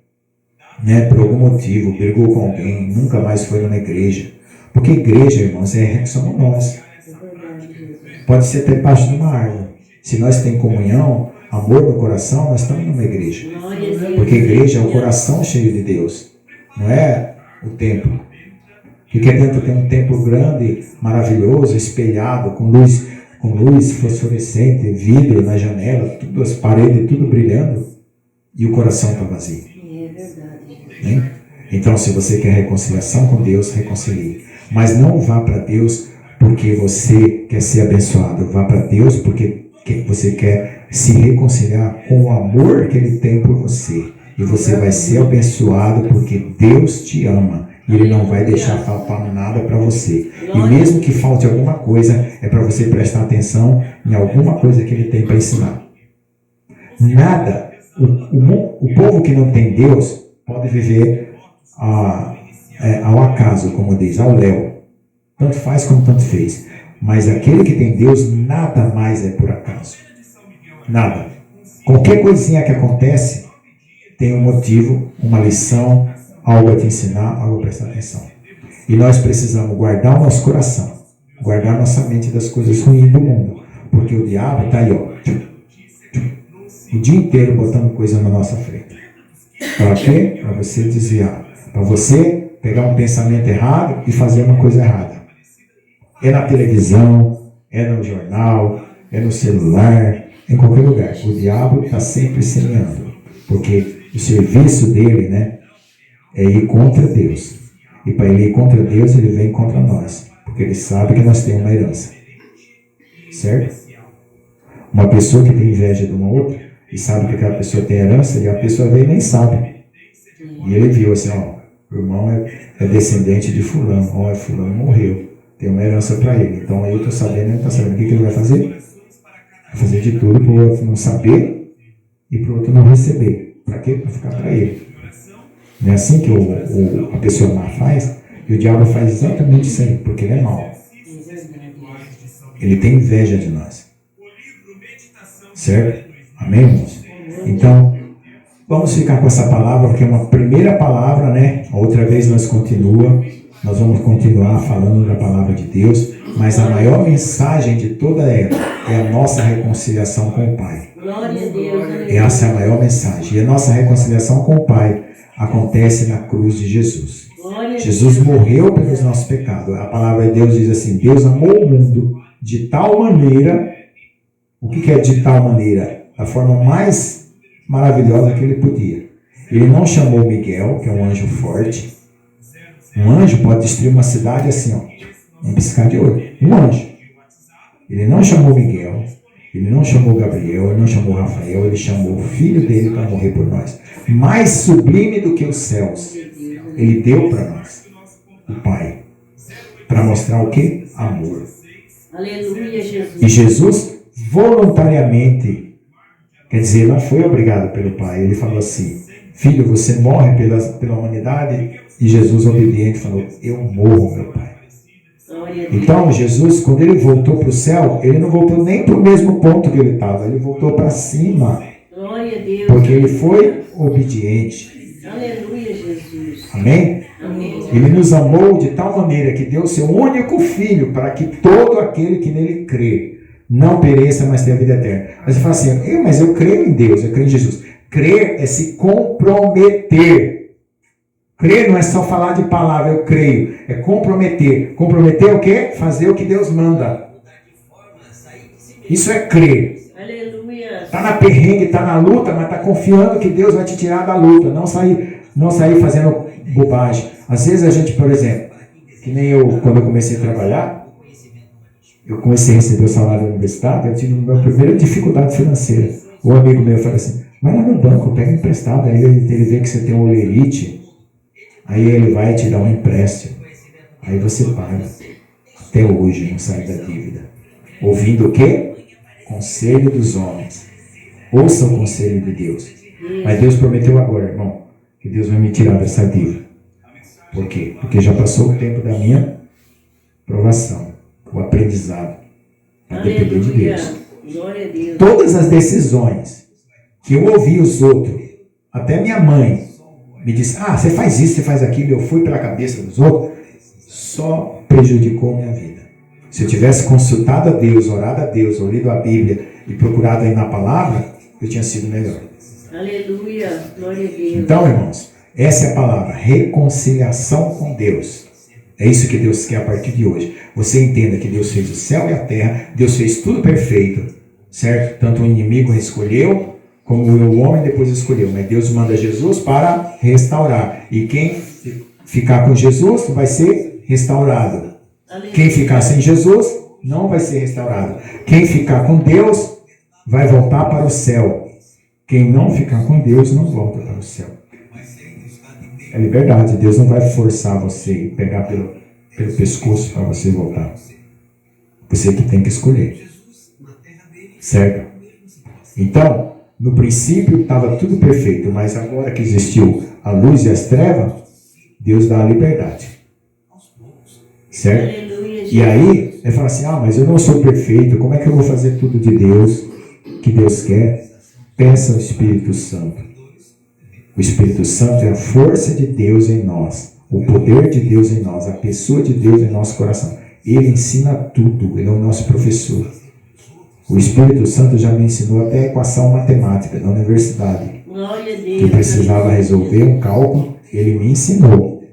né, por algum motivo, brigou com alguém, nunca mais foi numa igreja. Porque igreja, irmãos, somos nós. Pode ser até debaixo de uma árvore. Se nós temos comunhão, amor no coração, nós estamos numa igreja. Porque a igreja é o coração cheio de Deus, não é o templo. Porque dentro tem um templo grande, maravilhoso, espelhado, com luz fosforescente, vidro na janela, tudo, as paredes, tudo brilhando, e o coração está vazio. Né? Então, se você quer reconciliação com Deus, reconcilie. Mas não vá para Deus porque você quer ser abençoado. Vá para Deus porque você quer se reconciliar com o amor que Ele tem por você. E você vai ser abençoado porque Deus te ama. E Ele não vai deixar faltar nada para você. E mesmo que falte alguma coisa, é para você prestar atenção em alguma coisa que Ele tem para ensinar. Nada. O povo que não tem Deus pode viver ao acaso, como diz, ao léu. Tanto faz como tanto fez. Mas aquele que tem Deus, nada mais é por acaso. Nada. Qualquer coisinha que acontece tem um motivo, uma lição, algo a te ensinar, algo a prestar atenção. E nós precisamos guardar o nosso coração, guardar nossa mente das coisas ruins do mundo. Porque o diabo está aí, ó, o dia inteiro botando coisa na nossa frente. Para quê? Para você desviar. Para você pegar um pensamento errado e fazer uma coisa errada. É na televisão, é no jornal, é no celular, em qualquer lugar. O diabo está sempre semeando. Porque o serviço dele, né, é ir contra Deus. E para ele ir contra Deus, ele vem contra nós. Porque ele sabe que nós temos uma herança. Certo? Uma pessoa que tem inveja de uma outra e sabe que aquela pessoa tem herança, e a pessoa vem e nem sabe. E ele viu assim, ó, o irmão é descendente de fulano. Ó, fulano morreu. Tem uma herança para ele. Então aí eu estou sabendo, ele está sabendo o que ele vai fazer? Vai fazer de tudo para o outro não saber e para o outro não receber. Para quê? Para ficar para ele. Não é assim que a pessoa má faz? E o diabo faz exatamente isso aí, porque ele é mau. Ele tem inveja de nós. Certo? Amém, irmãos? Então, vamos ficar com essa palavra, porque é uma primeira palavra, né? Outra vez nós vamos continuar falando da palavra de Deus, mas a maior mensagem de toda ela é a nossa reconciliação com o Pai. Glória a Deus. Essa é a maior mensagem. E a nossa reconciliação com o Pai acontece na cruz de Jesus. Jesus morreu pelos nossos pecados. A palavra de Deus diz assim: Deus amou o mundo de tal maneira. O que é de tal maneira? Da forma mais maravilhosa que ele podia. Ele não chamou Miguel, que é um anjo forte. Um anjo pode destruir uma cidade assim, ó, um piscar de olho. Um anjo. Ele não chamou Miguel, ele não chamou Gabriel, ele não chamou Rafael, ele chamou o filho dele para morrer por nós. Mais sublime do que os céus. Ele deu para nós, o Pai, para mostrar o quê? Amor. Aleluia, Jesus. E Jesus voluntariamente, quer dizer, não foi obrigado pelo Pai. Ele falou assim: filho, você morre pela humanidade. E Jesus, obediente, falou: eu morro, meu Pai. Então, Jesus, quando ele voltou para o céu, ele não voltou nem para o mesmo ponto que ele estava. Ele voltou para cima. Glória a Deus. Porque ele foi obediente. Aleluia, Jesus. Amém? Amém. Ele nos amou de tal maneira que deu seu único filho para que todo aquele que nele crê não pereça, mas tenha vida eterna. Aí você fala assim: mas eu creio em Deus, eu creio em Jesus. Crer é se comprometer. Crer não é só falar de palavra, eu creio. É comprometer. Comprometer é o quê? Fazer o que Deus manda. Isso é crer. Aleluia. Está na perrengue, está na luta, mas está confiando que Deus vai te tirar da luta. Não sair fazendo bobagem. Às vezes a gente, por exemplo, que nem eu, quando eu comecei a trabalhar, eu comecei a receber o salário da universidade, eu tive a minha primeira dificuldade financeira. O amigo meu falou assim: vai lá no banco, pega emprestado. Aí ele vê que você tem um olerite. Aí ele vai te dar um empréstimo. Aí você paga. Até hoje não sai da dívida. Ouvindo o quê? Conselho dos homens. Ouça o conselho de Deus. Mas Deus prometeu agora, irmão, que Deus vai me tirar dessa dívida. Por quê? Porque já passou o tempo da minha provação. O aprendizado. Para depender de Deus. Glória a Deus. Todas as decisões que eu ouvi os outros, até minha mãe, me disse, você faz isso, você faz aquilo, eu fui pela cabeça dos outros, só prejudicou minha vida. Se eu tivesse consultado a Deus, orado a Deus, ou lido a Bíblia e procurado aí na palavra, eu tinha sido melhor. Aleluia, glória a Deus. Então, irmãos, essa é a palavra, reconciliação com Deus. É isso que Deus quer a partir de hoje. Você entenda que Deus fez o céu e a terra, Deus fez tudo perfeito, certo? Tanto o inimigo escolheu, como o homem depois escolheu. Mas Deus manda Jesus para restaurar. E quem ficar com Jesus vai ser restaurado. Aleluia. Quem ficar sem Jesus não vai ser restaurado. Quem ficar com Deus vai voltar para o céu. Quem não ficar com Deus não volta para o céu. É liberdade. Deus não vai forçar você e pegar pelo pescoço para você voltar. Você que tem que escolher. Certo? Então, no princípio estava tudo perfeito, mas agora que existiu a luz e as trevas, Deus dá a liberdade. Certo? Aleluia, E aí, ele fala assim, mas eu não sou perfeito, como é que eu vou fazer tudo de Deus, que Deus quer? Peça ao Espírito Santo. O Espírito Santo é a força de Deus em nós, o poder de Deus em nós, a pessoa de Deus em nosso coração. Ele ensina tudo, ele é o nosso professor. O Espírito Santo já me ensinou até a equação matemática na universidade. glória a Que Deus. eu precisava resolver um cálculo, ele me ensinou.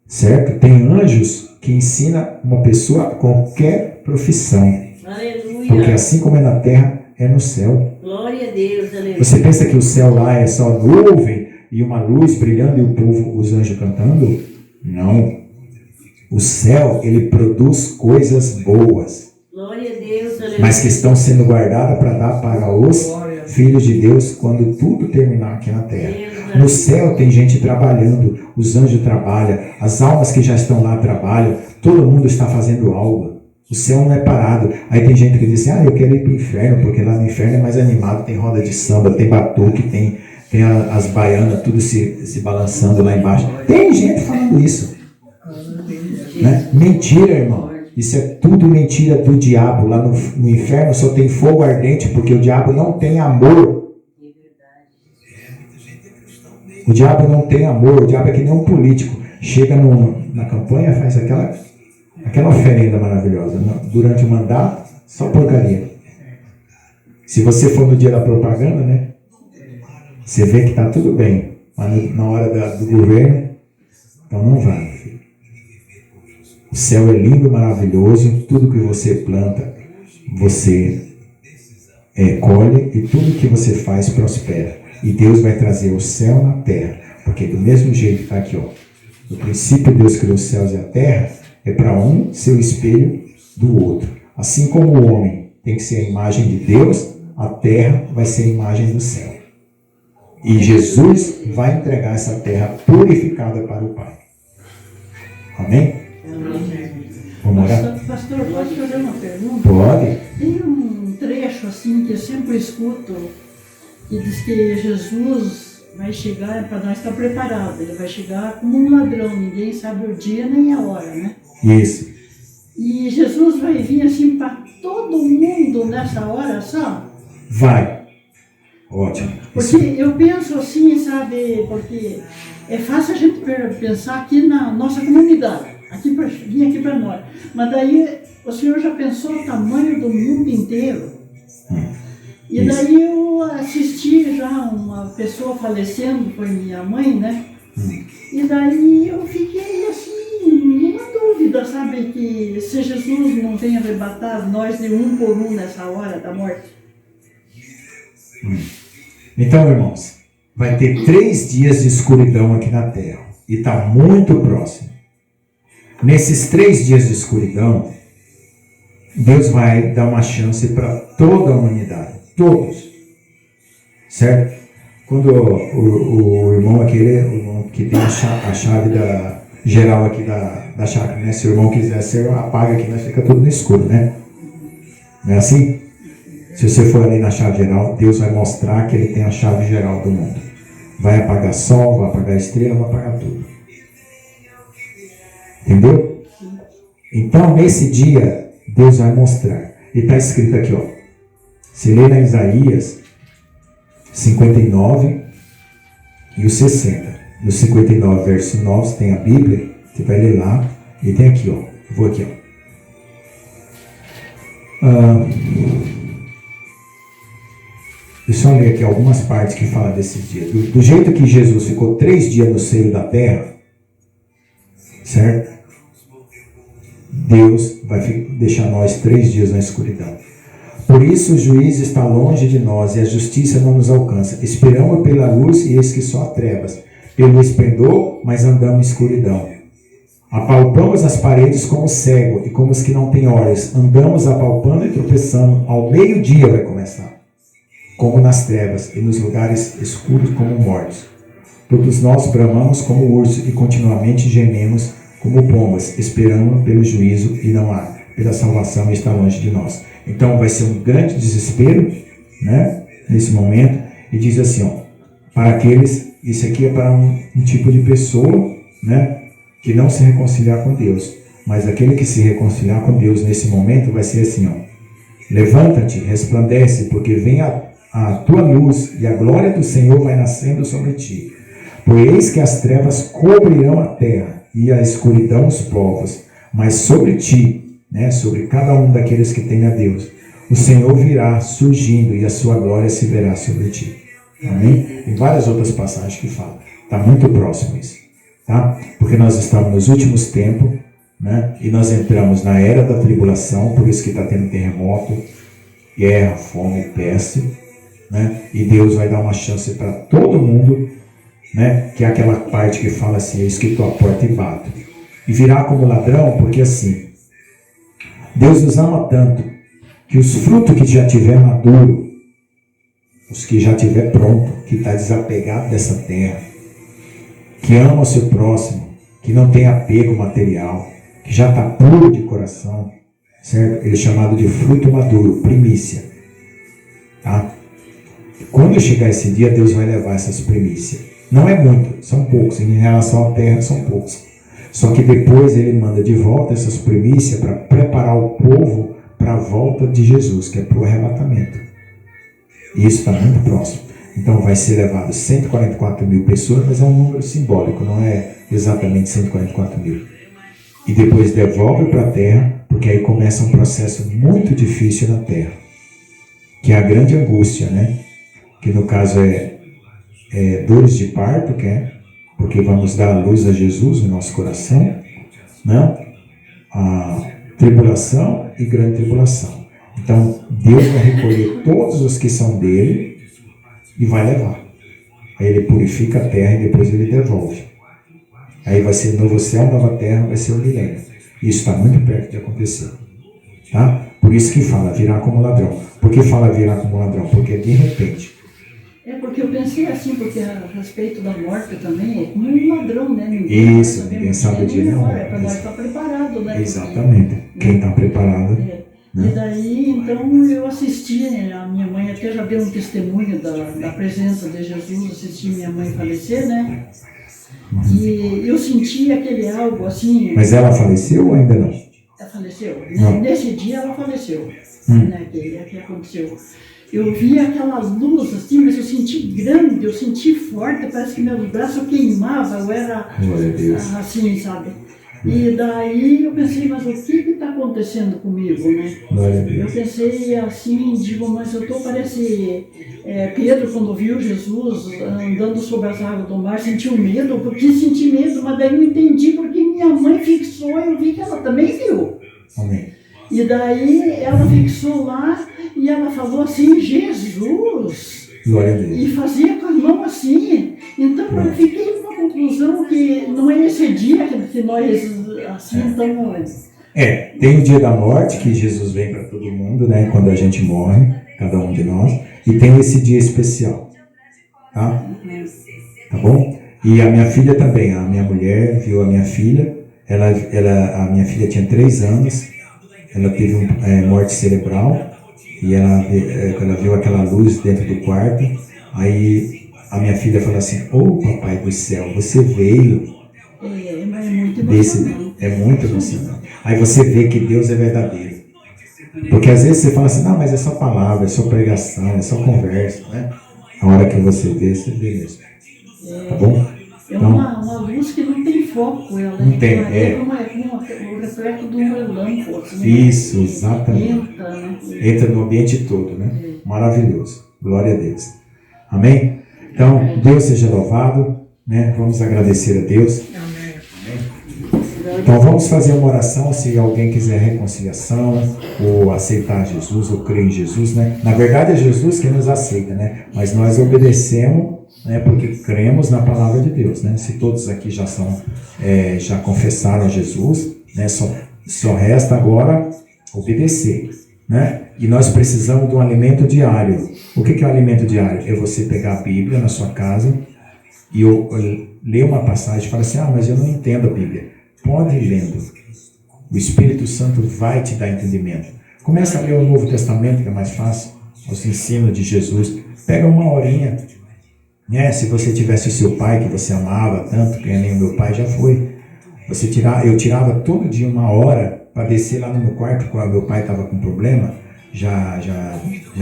Certo? Tem anjos que ensinam uma pessoa a qualquer profissão. Aleluia. Porque assim como é na terra, é no céu. Glória a Deus, aleluia. Você pensa que o céu lá é só nuvem e uma luz brilhando e o povo, os anjos cantando? Não. O céu, ele produz coisas boas, Glória a Deus, aleluia. mas que estão sendo guardadas para dar para os filhos de Deus quando tudo terminar aqui na terra. No céu tem gente trabalhando, os anjos trabalham, as almas que já estão lá trabalham, todo mundo está fazendo algo. O céu não é parado. Aí tem gente que diz assim, eu quero ir para o inferno, porque lá no inferno é mais animado, tem roda de samba, tem batuque, tem as baianas, tudo se balançando lá embaixo. Tem gente falando isso. Né? Mentira, irmão. Isso é tudo mentira do diabo. Lá no inferno só tem fogo ardente, porque o diabo não tem amor. O diabo não tem amor, o diabo é que nem um político. Chega na campanha, faz aquela oferenda maravilhosa. Durante o mandato, só porcaria. Se você for no dia da propaganda, né? Você vê que está tudo bem. Mas na hora do governo, então não vai, meu filho. O céu é lindo, maravilhoso. Tudo que você planta, você colhe. E tudo que você faz, prospera. E Deus vai trazer o céu na terra. Porque do mesmo jeito que está aqui, no princípio Deus criou os céus e a terra, é para um ser o espelho do outro. Assim como o homem tem que ser a imagem de Deus, a terra vai ser a imagem do céu. E Jesus vai entregar essa terra purificada para o Pai. Amém? Vamos orar? Pastor, posso fazer uma pergunta? Pode. Tem um trecho assim que eu sempre escuto que diz que Jesus vai chegar, para nós estar preparado, ele vai chegar como um ladrão, ninguém sabe o dia nem a hora, né? Isso. E Jesus vai vir assim para todo mundo nessa hora só? Vai. Ótimo. Porque eu penso assim, sabe, porque é fácil a gente pensar aqui na nossa comunidade, vir aqui para nós. Mas daí o senhor já pensou o tamanho do mundo inteiro? E daí eu assisti já uma pessoa falecendo, foi minha mãe, né? E daí eu fiquei assim, numa dúvida, sabe, que se Jesus não vem arrebatar nós de um por um nessa hora da morte. Então, irmãos, vai ter 3 dias de escuridão aqui na terra. E está muito próximo. Nesses 3 dias de escuridão, Deus vai dar uma chance para toda a humanidade. Todos. Certo? Quando o irmão aquele, o irmão que tem a chave geral aqui da chácara, né? Se o irmão quiser, você apaga aqui, mas fica tudo no escuro, né? Não é assim? Se você for ali na chave geral, Deus vai mostrar que Ele tem a chave geral do mundo. Vai apagar sol, vai apagar estrela, vai apagar tudo. Entendeu? Então, nesse dia, Deus vai mostrar. E está escrito aqui, ó. Se lê na Isaías 59 e o 60. no 59, verso 9, você tem a Bíblia, você vai ler lá, e tem aqui, ó. Eu vou aqui, ó. Deixa eu ler aqui algumas partes que falam desses dias. Do jeito que Jesus ficou 3 dias no seio da terra, certo? Deus vai deixar nós 3 dias na escuridão. Por isso o juízo está longe de nós e a justiça não nos alcança. Esperamos pela luz e eis que só há trevas. Pelo esplendor, mas andamos em escuridão. Apalpamos as paredes como cego e como os que não têm olhos. Andamos apalpando e tropeçando. Ao meio-dia vai começar. Como nas trevas e nos lugares escuros como mortos. Todos nós bramamos como urso e continuamente gememos como pombas, esperando pelo juízo e não há, pela salvação está longe de nós. Então vai ser um grande desespero, né, nesse momento, e diz assim, ó, para aqueles, isso aqui é para um tipo de pessoa, né, que não se reconciliar com Deus, mas aquele que se reconciliar com Deus nesse momento vai ser assim, ó, levanta-te, resplandece, porque vem a tua luz e a glória do Senhor vai nascendo sobre ti. Pois eis que as trevas cobrirão a terra e a escuridão os povos, mas sobre ti, né, sobre cada um daqueles que tem a Deus, o Senhor virá surgindo e a sua glória se verá sobre ti. Amém? Tem várias outras passagens que falam. Está muito próximo isso. Tá? Porque nós estamos nos últimos tempos, né, e nós entramos na era da tribulação, por isso que está tendo terremoto, guerra, fome, peste, né? E Deus vai dar uma chance para todo mundo, né? Que é aquela parte que fala assim, eis que estou à porta e bato. E virá como ladrão, porque assim, Deus nos ama tanto, que os frutos que já tiver maduro, os que já tiver pronto, que está desapegado dessa terra, que ama o seu próximo, que não tem apego material, que já está puro de coração, certo? Ele é chamado de fruto maduro, primícia. Tá? Quando chegar esse dia, Deus vai levar essas primícias. Não é muito, são poucos. Em relação à terra, são poucos. Só que depois ele manda de volta essas primícias para preparar o povo para a volta de Jesus, que é para o arrebatamento. E isso está muito próximo. Então vai ser levado 144 mil pessoas, mas é um número simbólico, não é exatamente 144 mil. E depois devolve para a terra, porque aí começa um processo muito difícil na terra, que é a grande angústia, né? Que no caso é dores de parto, que é porque vamos dar a luz a Jesus no nosso coração, né? A tribulação e grande tribulação. Então Deus vai recolher todos os que são dele e vai levar. Aí ele purifica a terra e depois ele devolve. Aí vai ser novo céu, nova terra, vai ser o milênio. Isso está muito perto de acontecer. Tá? Por isso que fala, virá como ladrão. Por que fala virá como ladrão? Porque é de repente. É porque eu pensei assim, porque a respeito da morte também, é como um ladrão, né? Ninguém sabe o dia nem a hora. É para nós estar preparado, né? Exatamente. Quem está preparado. Né? E daí, então, eu assisti, a minha mãe até já deu um testemunho da presença de Jesus, assisti minha mãe falecer, né? E eu senti aquele algo assim... Mas ela faleceu ou ainda não? Ela faleceu. Não. Nesse dia ela faleceu, né? Que aconteceu. Eu vi aquela luz assim, mas eu senti grande, eu senti forte, parece que meus braços queimavam, eu era assim, sabe? E daí eu pensei, mas o que está acontecendo comigo, né? Eu pensei assim, digo, mas eu estou, parece Pedro quando viu Jesus andando sobre as águas do mar, sentiu medo, porque senti medo, mas daí eu entendi porque minha mãe fixou, eu vi que ela também viu. Amém. E daí ela fixou lá e ela falou assim, Jesus! Glória a Deus. E fazia com a mão assim. Então eu fiquei com a conclusão que não é esse dia que nós assim estamos... Tem o dia da morte, que Jesus vem para todo mundo, né? Quando a gente morre, cada um de nós. E tem esse dia especial. Tá? Tá bom? E a minha filha também, a minha mulher viu a minha filha. A minha filha tinha 3 anos. Ela teve morte cerebral. E ela viu aquela luz dentro do quarto. Aí a minha filha falou assim, papai do céu, você veio. Mas é muito emocionante. É muito emocionante. Aí você vê que Deus é verdadeiro. Porque às vezes você fala assim, não, mas é só palavra, é só pregação, é só conversa, né? A hora que você vê mesmo. Tá bom? É uma luz que não tem foco, ela Não tem, é como o reflexo de uma lâmpada. Assim, Isso, exatamente. Entra, né? Entra no ambiente todo, né? Maravilhoso. Glória a Deus. Amém? Então, Deus seja louvado, né? Vamos agradecer a Deus. Então, vamos fazer uma oração, se alguém quiser reconciliação, ou aceitar Jesus, ou crer em Jesus, né? Na verdade, é Jesus que nos aceita, né? Mas nós obedecemos, né? Porque cremos na palavra de Deus, né? Se todos aqui já confessaram Jesus, né? Só resta agora obedecer, né? E nós precisamos de um alimento diário. O que é o alimento diário? É você pegar a Bíblia na sua casa e ler uma passagem e falar assim, mas eu não entendo a Bíblia. Pode ir lendo. O Espírito Santo vai te dar entendimento. Começa a ler o Novo Testamento, que é mais fácil. Os ensinos de Jesus. Pega uma horinha. Né? Se você tivesse o seu pai, que você amava tanto, que nem o meu pai já foi. Eu tirava todo dia uma hora para descer lá no meu quarto, quando meu pai estava com problema. Já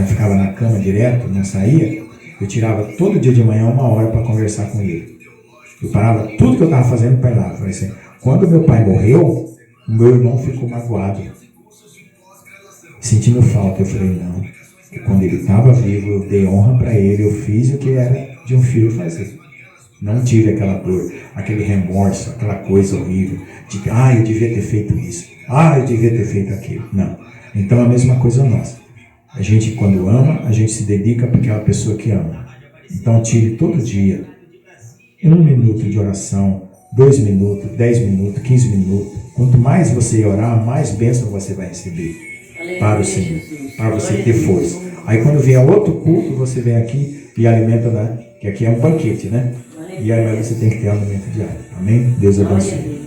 ficava na cama direto, não saía. Eu tirava todo dia de manhã uma hora para conversar com ele. Eu parava tudo que eu estava fazendo para ir lá. Eu falei assim, quando meu pai morreu, o meu irmão ficou magoado, sentindo falta. Eu falei, não, porque quando ele estava vivo, eu dei honra para ele, eu fiz o que era de um filho fazer. Não tive aquela dor, aquele remorso, aquela coisa horrível, de eu devia ter feito isso, eu devia ter feito aquilo. Não. Então a mesma coisa nós. A gente, quando ama, a gente se dedica para aquela pessoa que ama. Então tire todo dia 1 minuto de oração, 2 minutos, 10 minutos, 15 minutos. Quanto mais você orar, mais bênção você vai receber para o Senhor, para você ter força. Aí quando vier outro culto, você vem aqui e alimenta, né? Que aqui é um banquete, né? E aí você tem que ter alimento diário. Amém? Deus abençoe.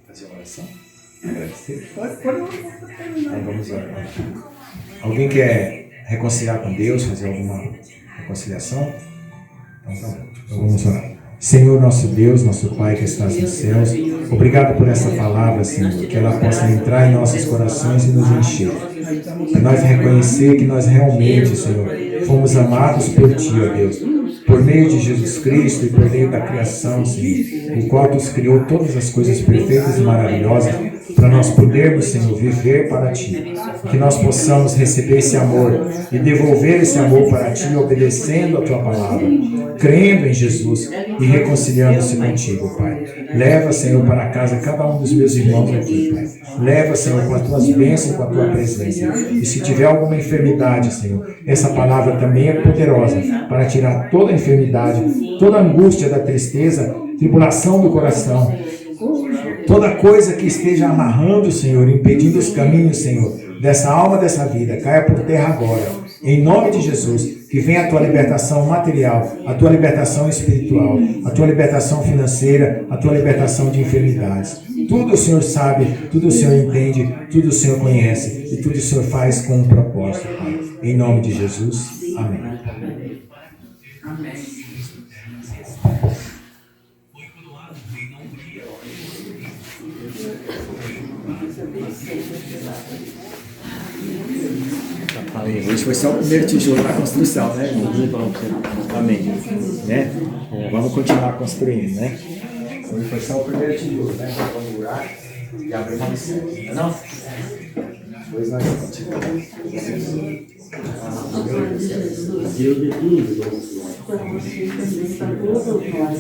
Fazer uma oração? Agradecer? Pode. Então vamos orar. Alguém quer reconciliar com Deus, fazer alguma reconciliação? Então tá bom. Então vamos orar. Senhor, nosso Deus, nosso Pai que estás nos céus, obrigado por essa palavra, Senhor, que ela possa entrar em nossos corações e nos encher. Para nós reconhecer que nós realmente, Senhor, fomos amados por Ti, ó Deus, por meio de Jesus Cristo e por meio da criação, Senhor, o qual Tu criou todas as coisas perfeitas e maravilhosas para nós podermos, Senhor, viver para Ti. Que nós possamos receber esse amor e devolver esse amor para Ti, obedecendo a Tua palavra, crendo em Jesus e reconciliando-se contigo, Pai. Leva, Senhor, para casa cada um dos meus irmãos aqui, Pai. Leva, Senhor, com as Tuas bênçãos, com a Tua presença. E se tiver alguma enfermidade, Senhor, essa palavra também é poderosa para tirar toda a enfermidade, toda a angústia da tristeza, tribulação do coração, toda coisa que esteja amarrando, Senhor, impedindo os caminhos, Senhor, dessa alma, dessa vida, caia por terra agora. Em nome de Jesus, que venha a Tua libertação material, a Tua libertação espiritual, a Tua libertação financeira, a Tua libertação de enfermidades. Tudo o Senhor sabe, tudo o Senhor entende, tudo o Senhor conhece e tudo o Senhor faz com um propósito, Pai. Em nome de Jesus, amém. Amém. Hoje foi só o primeiro tijolo na construção, né? Amém. Né? Vamos continuar construindo, né? Hoje foi só o primeiro tijolo, né? Vamos orar e abrir uma missão. Não? Depois nós continuamos. Deus de tudo. Para você também, para todos nós.